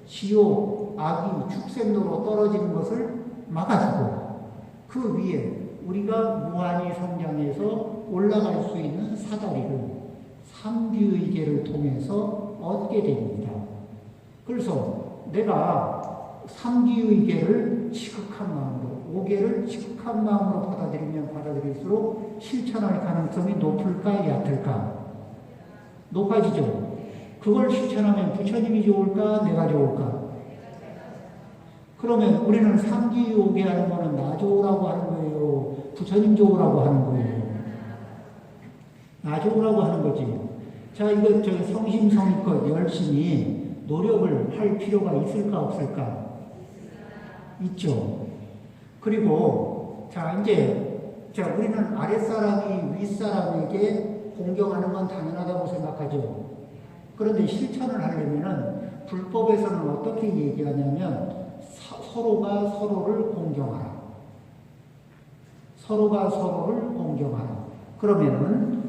지옥, 악이, 축생도로 떨어지는 것을 막아주고, 그 위에 우리가 무한히 성장해서 올라갈 수 있는 사다리를 삼귀의계를 통해서 얻게 됩니다. 그래서 내가 삼귀의계를 지극한 마음으로, 오계를 지극한 마음으로 받아들이면 받아들일수록 실천할 가능성이 높을까 얕을까? 높아지죠. 그걸 실천하면 부처님이 좋을까 내가 좋을까? 그러면 우리는 삼귀오계 하는 거는 나 좋으라고 하는 거예요? 부처님 좋으라고 하는 거예요? 나 좋으라고 하는 거지. 자, 이거 성심성의껏 열심히 노력을 할 필요가 있을까 없을까? 있죠. 그리고 우리는 아랫사람이 윗사람에게 공경하는 건 당연하다고 생각하죠. 그런데 실천을 하려면은 불법에서는 어떻게 얘기하냐면 서로가 서로를 공경하라. 서로가 서로를 공경하라. 그러면은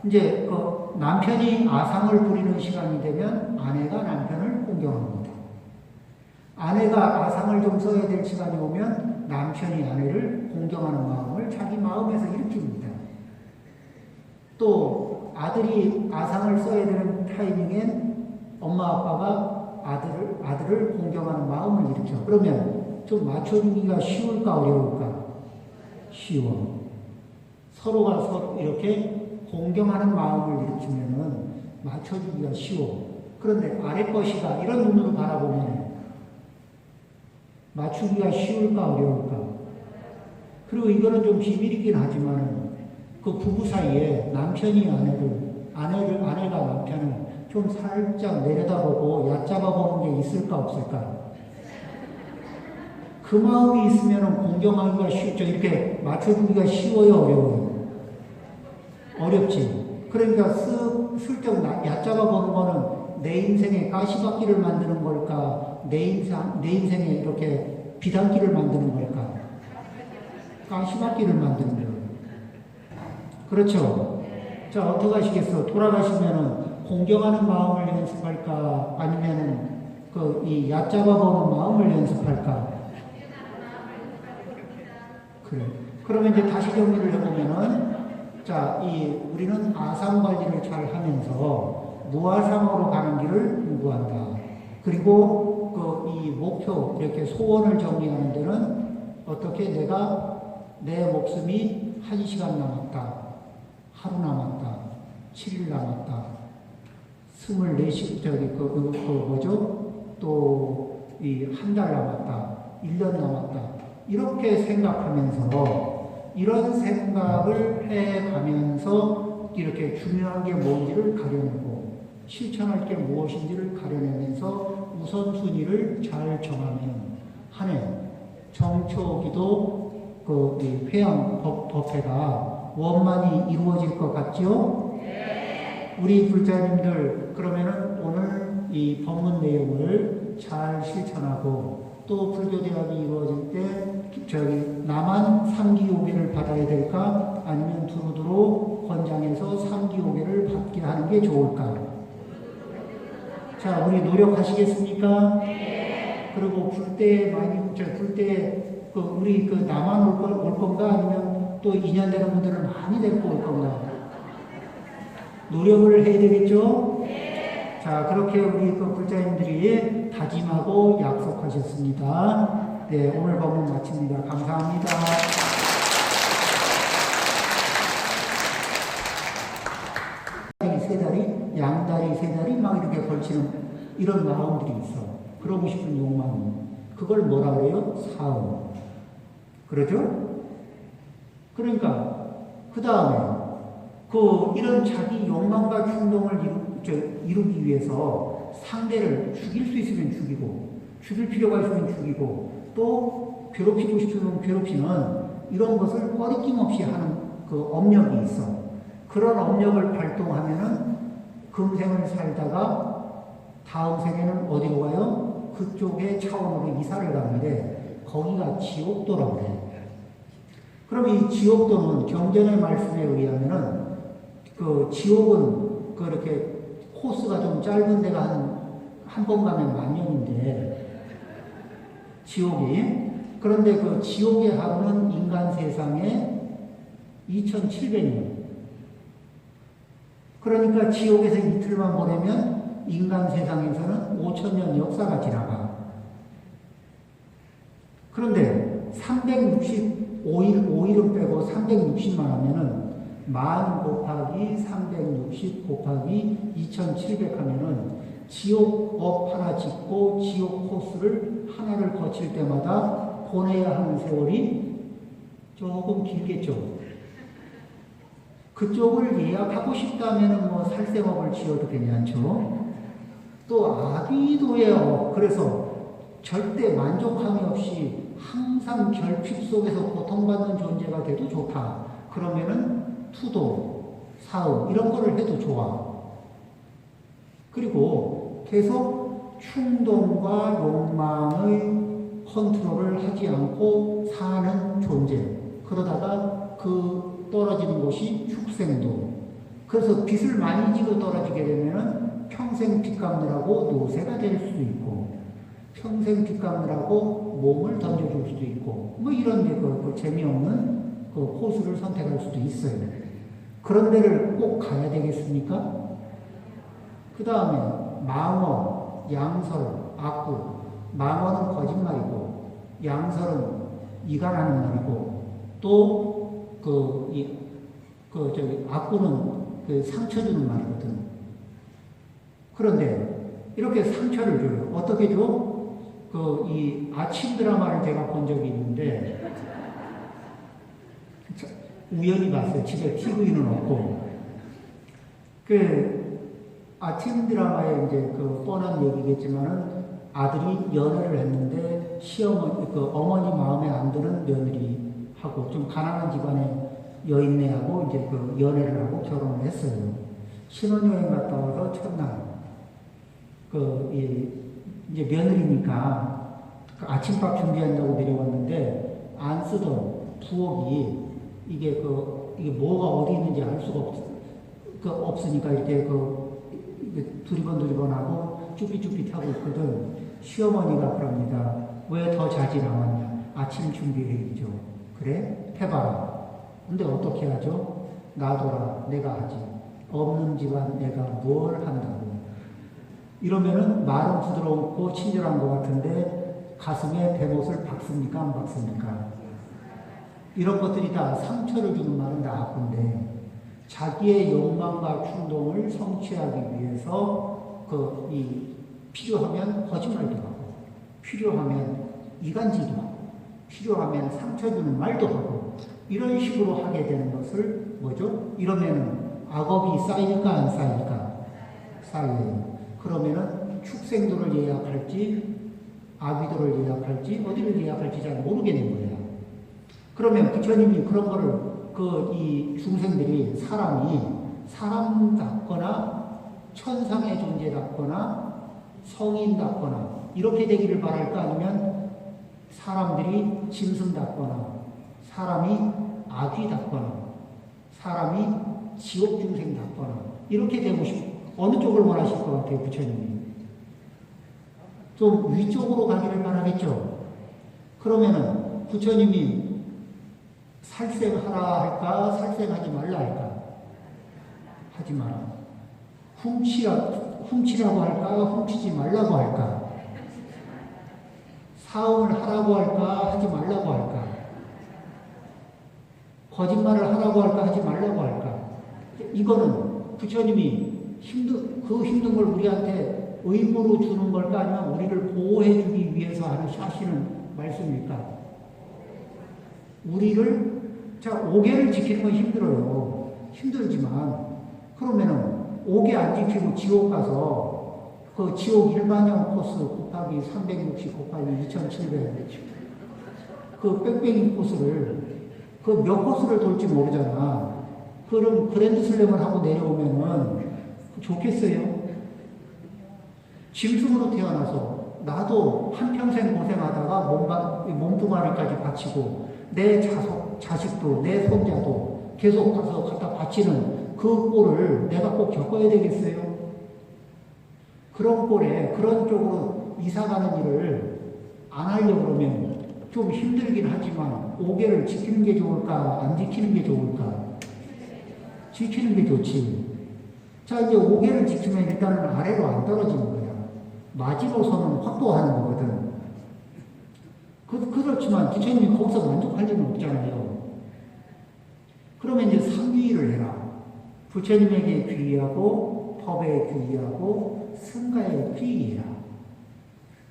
이제 남편이 아상을 부리는 시간이 되면 아내가 남편을 공경합니다. 아내가 아상을 좀 써야 될 시간이 오면 남편이 아내를 공경하는 마음을 자기 마음에서 일으킵니다. 또 아들이 아상을 써야 되는 타이밍엔 엄마 아빠가 아들을 공경하는 마음을 일으켜. 그러면 좀 맞춰주기가 쉬울까 어려울까? 쉬워. 서로가 서로 이렇게 공경하는 마음을 일으키면은 맞춰주기가 쉬워. 그런데 아래 것이다 이런 눈으로 바라보면 맞추기가 쉬울까 어려울까? 그리고 이거는 좀 비밀이긴 하지만 그 부부 사이에 남편이 아내가 남편을 좀 살짝 내려다보고 얕잡아보는 게 있을까 없을까? 그 마음이 있으면 공경하기가 쉽죠. 이렇게 맞춰주기가 쉬워요 어려워요? 어렵지. 그러니까 슬쩍 얕잡아보는 거는 내 인생에 가시밭길을 만드는 걸까? 내 인생에 이렇게 비단길을 만드는 걸까? 가시밭길을 만드는 거예요. 그렇죠? 자, 어떻게 하시겠어? 돌아가시면은 공경하는 마음을 연습할까? 아니면은 이 얕잡아보는 마음을 연습할까? 그래. 그러면 이제 다시 정리를 해보면은 우리는 아상 관리를 잘 하면서 무아상으로 가는 길을 요구한다. 그리고 이 목표, 이렇게 소원을 정리하는 데는 어떻게 내가 내 목숨이 1시간 남았다. 하루 남았다. 7일 남았다. 24시, 뭐죠? 또, 이 한 달 남았다. 1년 남았다. 이렇게 생각하면서, 이런 생각을 해 가면서, 이렇게 중요한 게 뭔지를 가려내고, 실천할 게 무엇인지를 가려내면서 우선순위를 잘 정하면, 한 해, 정초기도 회양 법회가 원만히 이루어질 것 같지요? 네. 우리 불자님들, 그러면은 오늘 이 법문 내용을 잘 실천하고, 또 불교대학이 이루어질 때, 나만 3기오계를 받아야 될까? 아니면 두루두루 권장해서 3기오계를 받게 하는 게 좋을까? 자, 우리 노력하시겠습니까? 네. 그리고 우리 나만 올 건가? 아니면 또 2년 되는 분들은 많이 데리고 올 건가? 노력을 해야 되겠죠? 네. 자, 그렇게 우리 불자님들이 다짐하고 약속하셨습니다. 네, 오늘 법문 마칩니다. 감사합니다. 세 다리, 양다리, 세 다리 막 이렇게 걸치는 이런 마음들이 있어. 그러고 싶은 욕망이. 그걸 뭐라 그래요? 사음. 그러죠? 그러니까 그 다음에 이런 자기 욕망과 충동을 이루기 위해서 상대를 죽일 수 있으면 죽이고, 죽일 필요가 있으면 죽이고, 또 괴롭히고 싶으면 괴롭히는 이런 것을 꺼리낌 없이 하는 그 업력이 있어. 그런 업력을 발동하면은 금생을 살다가 다음 생에는 어디로 가요? 그쪽의 차원으로 이사를 가는데 거기가 지옥도라고 그래요. 그럼 이 지옥도는 경전의 말씀에 의하면은 지옥은 그렇게 코스가 좀 짧은 데가 한 번 가면 만년인데 지옥이, 그런데 그 지옥의 하루는 인간 세상에 2700년. 그러니까 지옥에서 이틀만 보내면 인간 세상에서는 5000년 역사가 지나가. 그런데 365일은 빼고 360만 하면은 만 곱하기 360 곱하기 2700 하면은 지옥업 하나 짓고 지옥 코스를 하나를 거칠 때마다 보내야 하는 세월이 조금 길겠죠. 그쪽을 예약하고 싶다면은 뭐 살생업을 지어도 괜찮죠. 또 아비도의 업, 그래서 절대 만족함이 없이 항상 결핍 속에서 고통받는 존재가 돼도 좋다. 그러면은 투도, 사음 이런 거를 해도 좋아. 그리고 계속 충동과 욕망의 컨트롤을 하지 않고 사는 존재. 그러다가 떨어지는 곳이 축생도. 그래서 빚을 많이 지고 떨어지게 되면은 평생 빚 갚느라고 노새가 될 수도 있고, 평생 빚 갚느라고 몸을 던져줄 수도 있고, 뭐 이런 게 재미없는 코스를 선택할 수도 있어요. 그런 데를 꼭 가야 되겠습니까? 그 다음에 망어, 양설, 악구. 망어는 거짓말이고, 양설은 이간하는 말이고, 또 악구는 상처 주는 말이거든. 그런데 이렇게 상처를 줘요. 어떻게 줘? 이 아침 드라마를 제가 본 적이 있는데, 우연히 봤어요. 집에 TV는 없고. 아침 드라마에 이제 뻔한 얘기겠지만은 아들이 연애를 했는데 어머니 마음에 안 드는 며느리하고 좀 가난한 집안의 여인네하고 이제 연애를 하고 결혼을 했어요. 신혼여행 갔다 와서 첫날, 이제 며느리니까 아침밥 준비한다고 내려왔는데 안 쓰던 부엌이 이게 뭐가 어디 있는지 알 수가 없으니까 이렇게 두리번두리번하고 쭈삣쭈삣하고 있거든. 시어머니가 그럽니다. 왜 더 자지 나왔냐? 아침 준비해야죠. 그래? 해봐라. 근데 어떻게 하죠? 놔둬라. 내가 하지. 없는 집안 내가 뭘 한다고. 이러면은 말은 부드럽고 친절한 것 같은데 가슴에 대못을 박습니까? 안 박습니까? 이런 것들이 다 상처를 주는 말은 다 아픈데, 자기의 욕망과 충동을 성취하기 위해서 필요하면 거짓말도 하고, 필요하면 이간질도 하고, 필요하면 상처 주는 말도 하고, 이런 식으로 하게 되는 것을 뭐죠? 이러면은 악업이 쌓일까 안 쌓일까? 쌓여요. 그러면은 축생도를 예약할지 아비도를 예약할지 어디를 예약할지 잘 모르게 된 거예요. 그러면 부처님이 그런 거를 이 중생들이 사람이 사람답거나 천상의 존재답거나 성인답거나 이렇게 되기를 바랄까? 아니면 사람들이 짐승답거나 사람이 아귀답거나 사람이 지옥 중생답거나 이렇게 되고 어느 쪽을 원하실 것 같아요, 부처님이? 좀 위쪽으로 가기를 바라겠죠. 그러면은 부처님이 살생하라 할까, 살생하지 말라 할까? 하지 마라. 훔치라고 할까, 훔치지 말라고 할까? 사음을 하라고 할까, 하지 말라고 할까? 거짓말을 하라고 할까, 하지 말라고 할까? 이거는 부처님이 그 힘든 걸 우리한테 의무로 주는 걸까, 아니면 우리를 보호해주기 위해서 하시는 말씀일까? 우리를, 자, 5개를 지키는 건 힘들어요. 힘들지만, 그러면은 5개 안 지키고 지옥 가서, 그 지옥 일반형 코스 곱하기 360 곱하기 2700, 그 뺑뺑이 코스를, 그 몇 코스를 돌지 모르잖아. 그럼 그랜드 슬램을 하고 내려오면은 좋겠어요? 짐승으로 태어나서 나도 한평생 고생하다가 몸뚱아리까지 바치고 내 자식도 내 손자도 계속 가서 갖다 바치는 그 꼴을 내가 꼭 겪어야 되겠어요? 그런 꼴에 그런 쪽으로 이사가는 일을 안 하려고 그러면 좀 힘들긴 하지만 5개를 지키는 게 좋을까? 안 지키는 게 좋을까? 지키는 게 좋지. 자, 이제 5개를 지키면 일단은 아래로 안 떨어지는 거야. 마지노선은 확보하는 거거든. 그렇지만 부처님이 거기서 만족할 리는 없잖아요. 그러면 이제 상귀를 해라. 부처님에게 귀의하고 법에 귀의하고 승가에 귀의해라.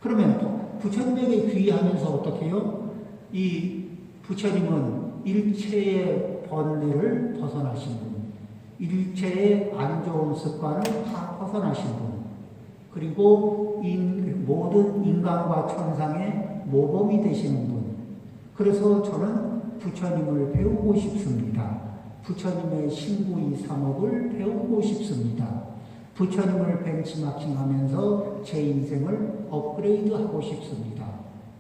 그러면 부처님에게 귀의하면서 어떻게 해요? 이 부처님은 일체의 번뇌를 벗어나신 분, 일체의 안 좋은 습관을 다 벗어나신 분, 그리고 모든 인간과 천상의 모범이 되시는 분. 그래서 저는 부처님을 배우고 싶습니다. 부처님의 신구이 삼업을 배우고 싶습니다. 부처님을 벤치마킹하면서 제 인생을 업그레이드하고 싶습니다.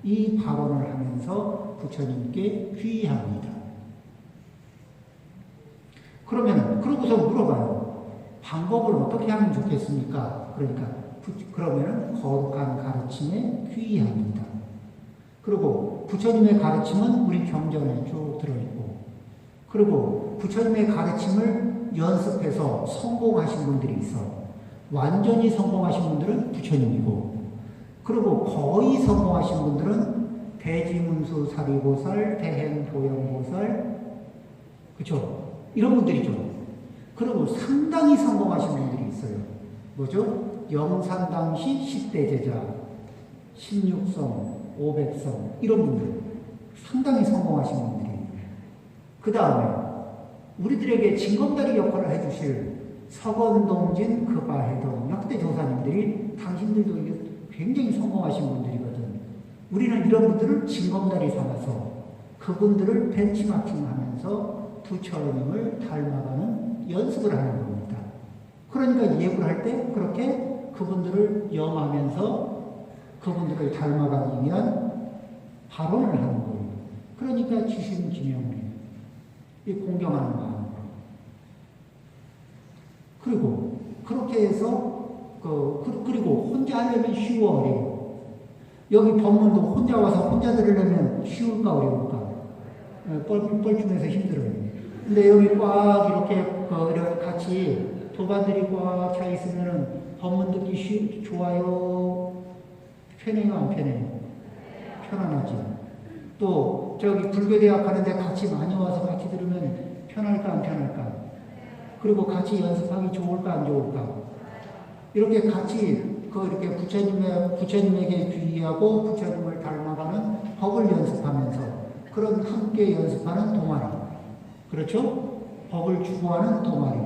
이 발언을 하면서 부처님께 귀의합니다. 그러고서 물어봐요. 방법을 어떻게 하면 좋겠습니까? 그러면 거룩한 가르침에 귀의합니다. 그리고 부처님의 가르침은 우리 경전에 쭉 들어있고, 그리고 부처님의 가르침을 연습해서 성공하신 분들이 있어. 완전히 성공하신 분들은 부처님이고, 그리고 거의 성공하신 분들은 대지문수 사리보살, 대행보영보살, 그쵸? 이런 분들이죠. 그리고 상당히 성공하신 분들이 있어요. 뭐죠? 영산당시 10대 제자, 16성, 500성, 이런 분들. 상당히 성공하신 분들이. 그 다음에 우리들에게 징검다리 역할을 해주실 서건동진, 그바해동, 역대 조사님들이 당신들도 이게 굉장히 성공하신 분들이거든. 우리는 이런 분들을 징검다리 삼아서 그분들을 벤치마킹하면서 부처님을 닮아가는 연습을 하는 겁니다. 그러니까 예불 할 때 그렇게 그분들을 염하면서 그분들을 닮아가기 위한 발언을 하는 거예요. 그러니까 지심기명이 공경하는 마음. 그리고 그렇게 해서 그리고 혼자 하려면 쉬워 어려워. 여기 법문도 혼자 와서 혼자 들으려면 쉬울까 어려울까? 뻘쭘해서 힘들어요. 근데 여기 꽉 이렇게 같이 도반들이 꽉 차 있으면은 법문 듣기 좋아요? 편해요, 안 편해요? 편안하지. 또 저기 불교대학 가는데 같이 많이 와서 같이 들으면 편할까 안 편할까? 그리고 같이 연습하기 좋을까, 안 좋을까? 이렇게 같이 이렇게 부처님에게 귀의하고 부처님을 닮아가는 법을 연습하면서 그런 함께 연습하는 동아리. 그렇죠? 법을 추구하는 동아리.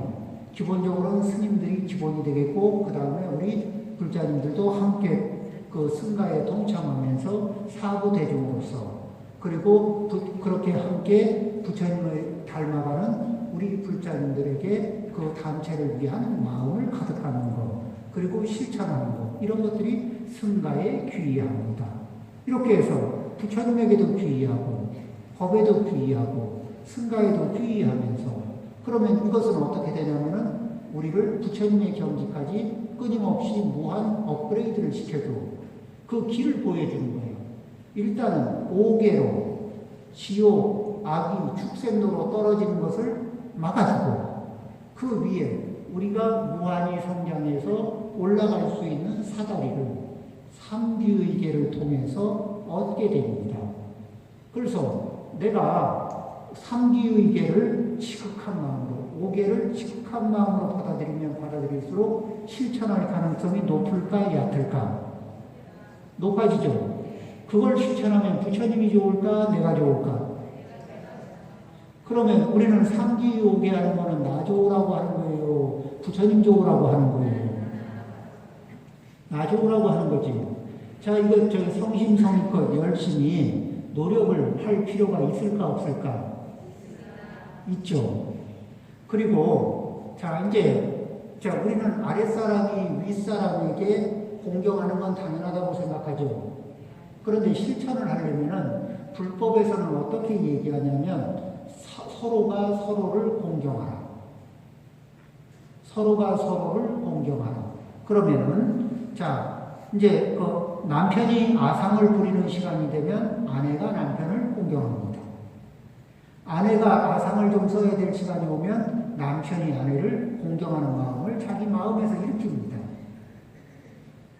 기본적으로는 스님들이 기본이 되겠고, 그 다음에 우리 불자님들도 함께 그 승가에 동참하면서 사부대중으로서, 그리고 그렇게 함께 부처님을 닮아가는 우리 불자님들에게 그 단체를 위한 마음을 가득 갖는 것, 그리고 실천하는 것, 이런 것들이 승가에 귀의합니다. 이렇게 해서 부처님에게도 귀의하고, 법에도 귀의하고, 승가에도 귀의하면서, 그러면 이것은 어떻게 되냐면은 우리를 부처님의 경지까지 끊임없이 무한 업그레이드를 시켜줘. 그 길을 보여주는 거예요. 일단은 오계로, 지옥, 악이, 축생도로 떨어지는 것을 막아주고, 그 위에 우리가 무한히 성장해서 올라갈 수 있는 사다리를 삼비의계를 통해서 얻게 됩니다. 그래서 내가 삼비의계를 지극한 마음으로, 오계를 지극한 마음으로 받아들이면 받아들일수록 실천할 가능성이 높을까, 얕을까? 높아지죠. 그걸 실천하면 부처님이 좋을까, 내가 좋을까? 그러면 우리는 삼기오게 하는 거는 나 좋으라고 하는 거예요, 부처님 좋으라고 하는 거예요? 나 좋으라고 하는 거지. 자, 이거 성심성의껏 열심히 노력을 할 필요가 있을까, 없을까? 있죠. 그리고 우리는 아랫사람이 윗사람에게 공경하는 건 당연하다고 생각하죠. 그런데 실천을 하려면은 불법에서는 어떻게 얘기하냐면 서로가 서로를 공경하라. 서로가 서로를 공경하라. 그러면은 이제 남편이 아상을 부리는 시간이 되면 아내가 남편을 공경합니다. 아내가 아상을 좀 써야 될 시간이 오면 남편이 아내를 공경하는 마음을 자기 마음에서 일으킵니다.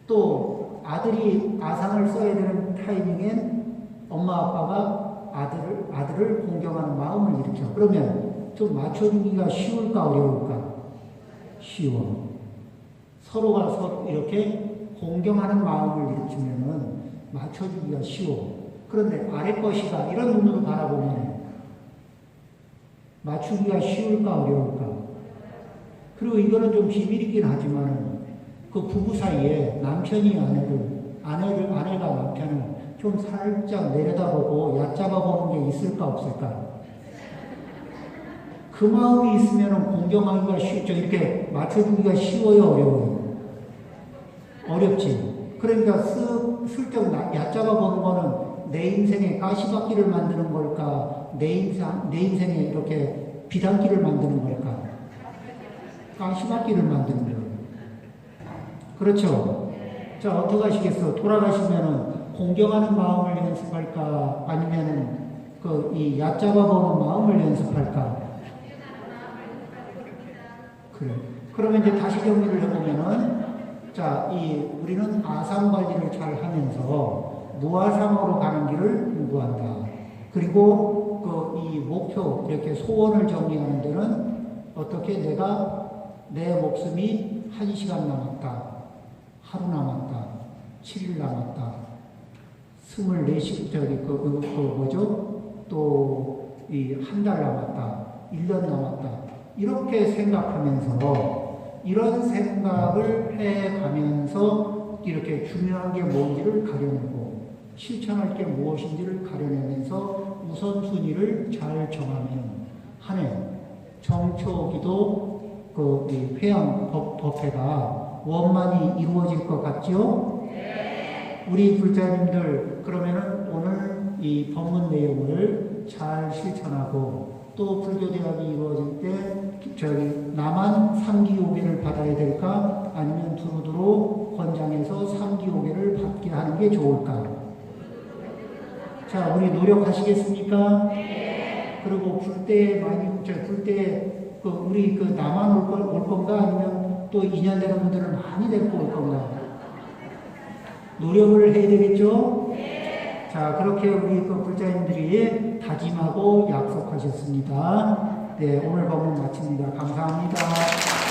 또 아들이 아상을 써야 되는 타이밍엔 엄마 아빠가 아들을 공경하는 마음을 일으켜. 그러면 좀 맞춰주기가 쉬울까, 어려울까? 쉬워. 서로가 서로 이렇게 공경하는 마음을 일으키면은 맞춰주기가 쉬워. 그런데 아래 것이다, 이런 눈으로 바라보면 맞추기가 쉬울까, 어려울까? 그리고 이거는 좀 비밀이긴 하지만 그 부부 사이에 남편이 아내가 남편을 좀 살짝 내려다보고 얕잡아보는 게 있을까, 없을까? 그 마음이 있으면 공경하기가 쉽죠. 이렇게 맞춰주기가 쉬워요, 어려워요? 어렵지. 그러니까 슬쩍 얕잡아보는 거는 내 인생에 가시밭길을 만드는 걸까? 내 인생에 이렇게 비단길을 만드는 걸까? 가시밭길을 만드는 거예요. 그렇죠? 자, 어떻게 하시겠어? 돌아가시면은 공경하는 마음을 연습할까? 아니면은 이 얕잡아보는 마음을 연습할까? 그래. 그러면 이제 다시 정리를 해보면은, 우리는 아상 관리를 잘 하면서 무아상으로 가는 길을 공부한다. 그리고 이 목표, 이렇게 소원을 정리하는 데는 어떻게 내 목숨이 1시간 남았다, 하루 남았다, 7일 남았다, 24시, 또 한 달 남았다, 1년 남았다, 이렇게 생각하면서, 이런 생각을 해가면서 이렇게 중요한 게 뭔지를 가려내고 실천할 게 무엇인지를 가려내면서 우선순위를 잘 정하면 한 해 정초기도 이 회양 법회가 원만히 이루어질 것 같죠? 네. 우리 불자님들, 그러면은 오늘 이 법문 내용을 잘 실천하고, 또 불교대학이 이루어질 때 나만 3기오계를 받아야 될까? 아니면 두루두루 권장해서 3기오계를 받게 하는 게 좋을까? 자, 우리 노력하시겠습니까? 네. 그리고 우리 나만 올 건가? 아니면 또 2년 되는 분들은 많이 데리고 올 건가? 노력을 해야 되겠죠? 네. 자, 그렇게 우리 불자님들이 다짐하고 약속하셨습니다. 네, 오늘 본문 마칩니다. 감사합니다.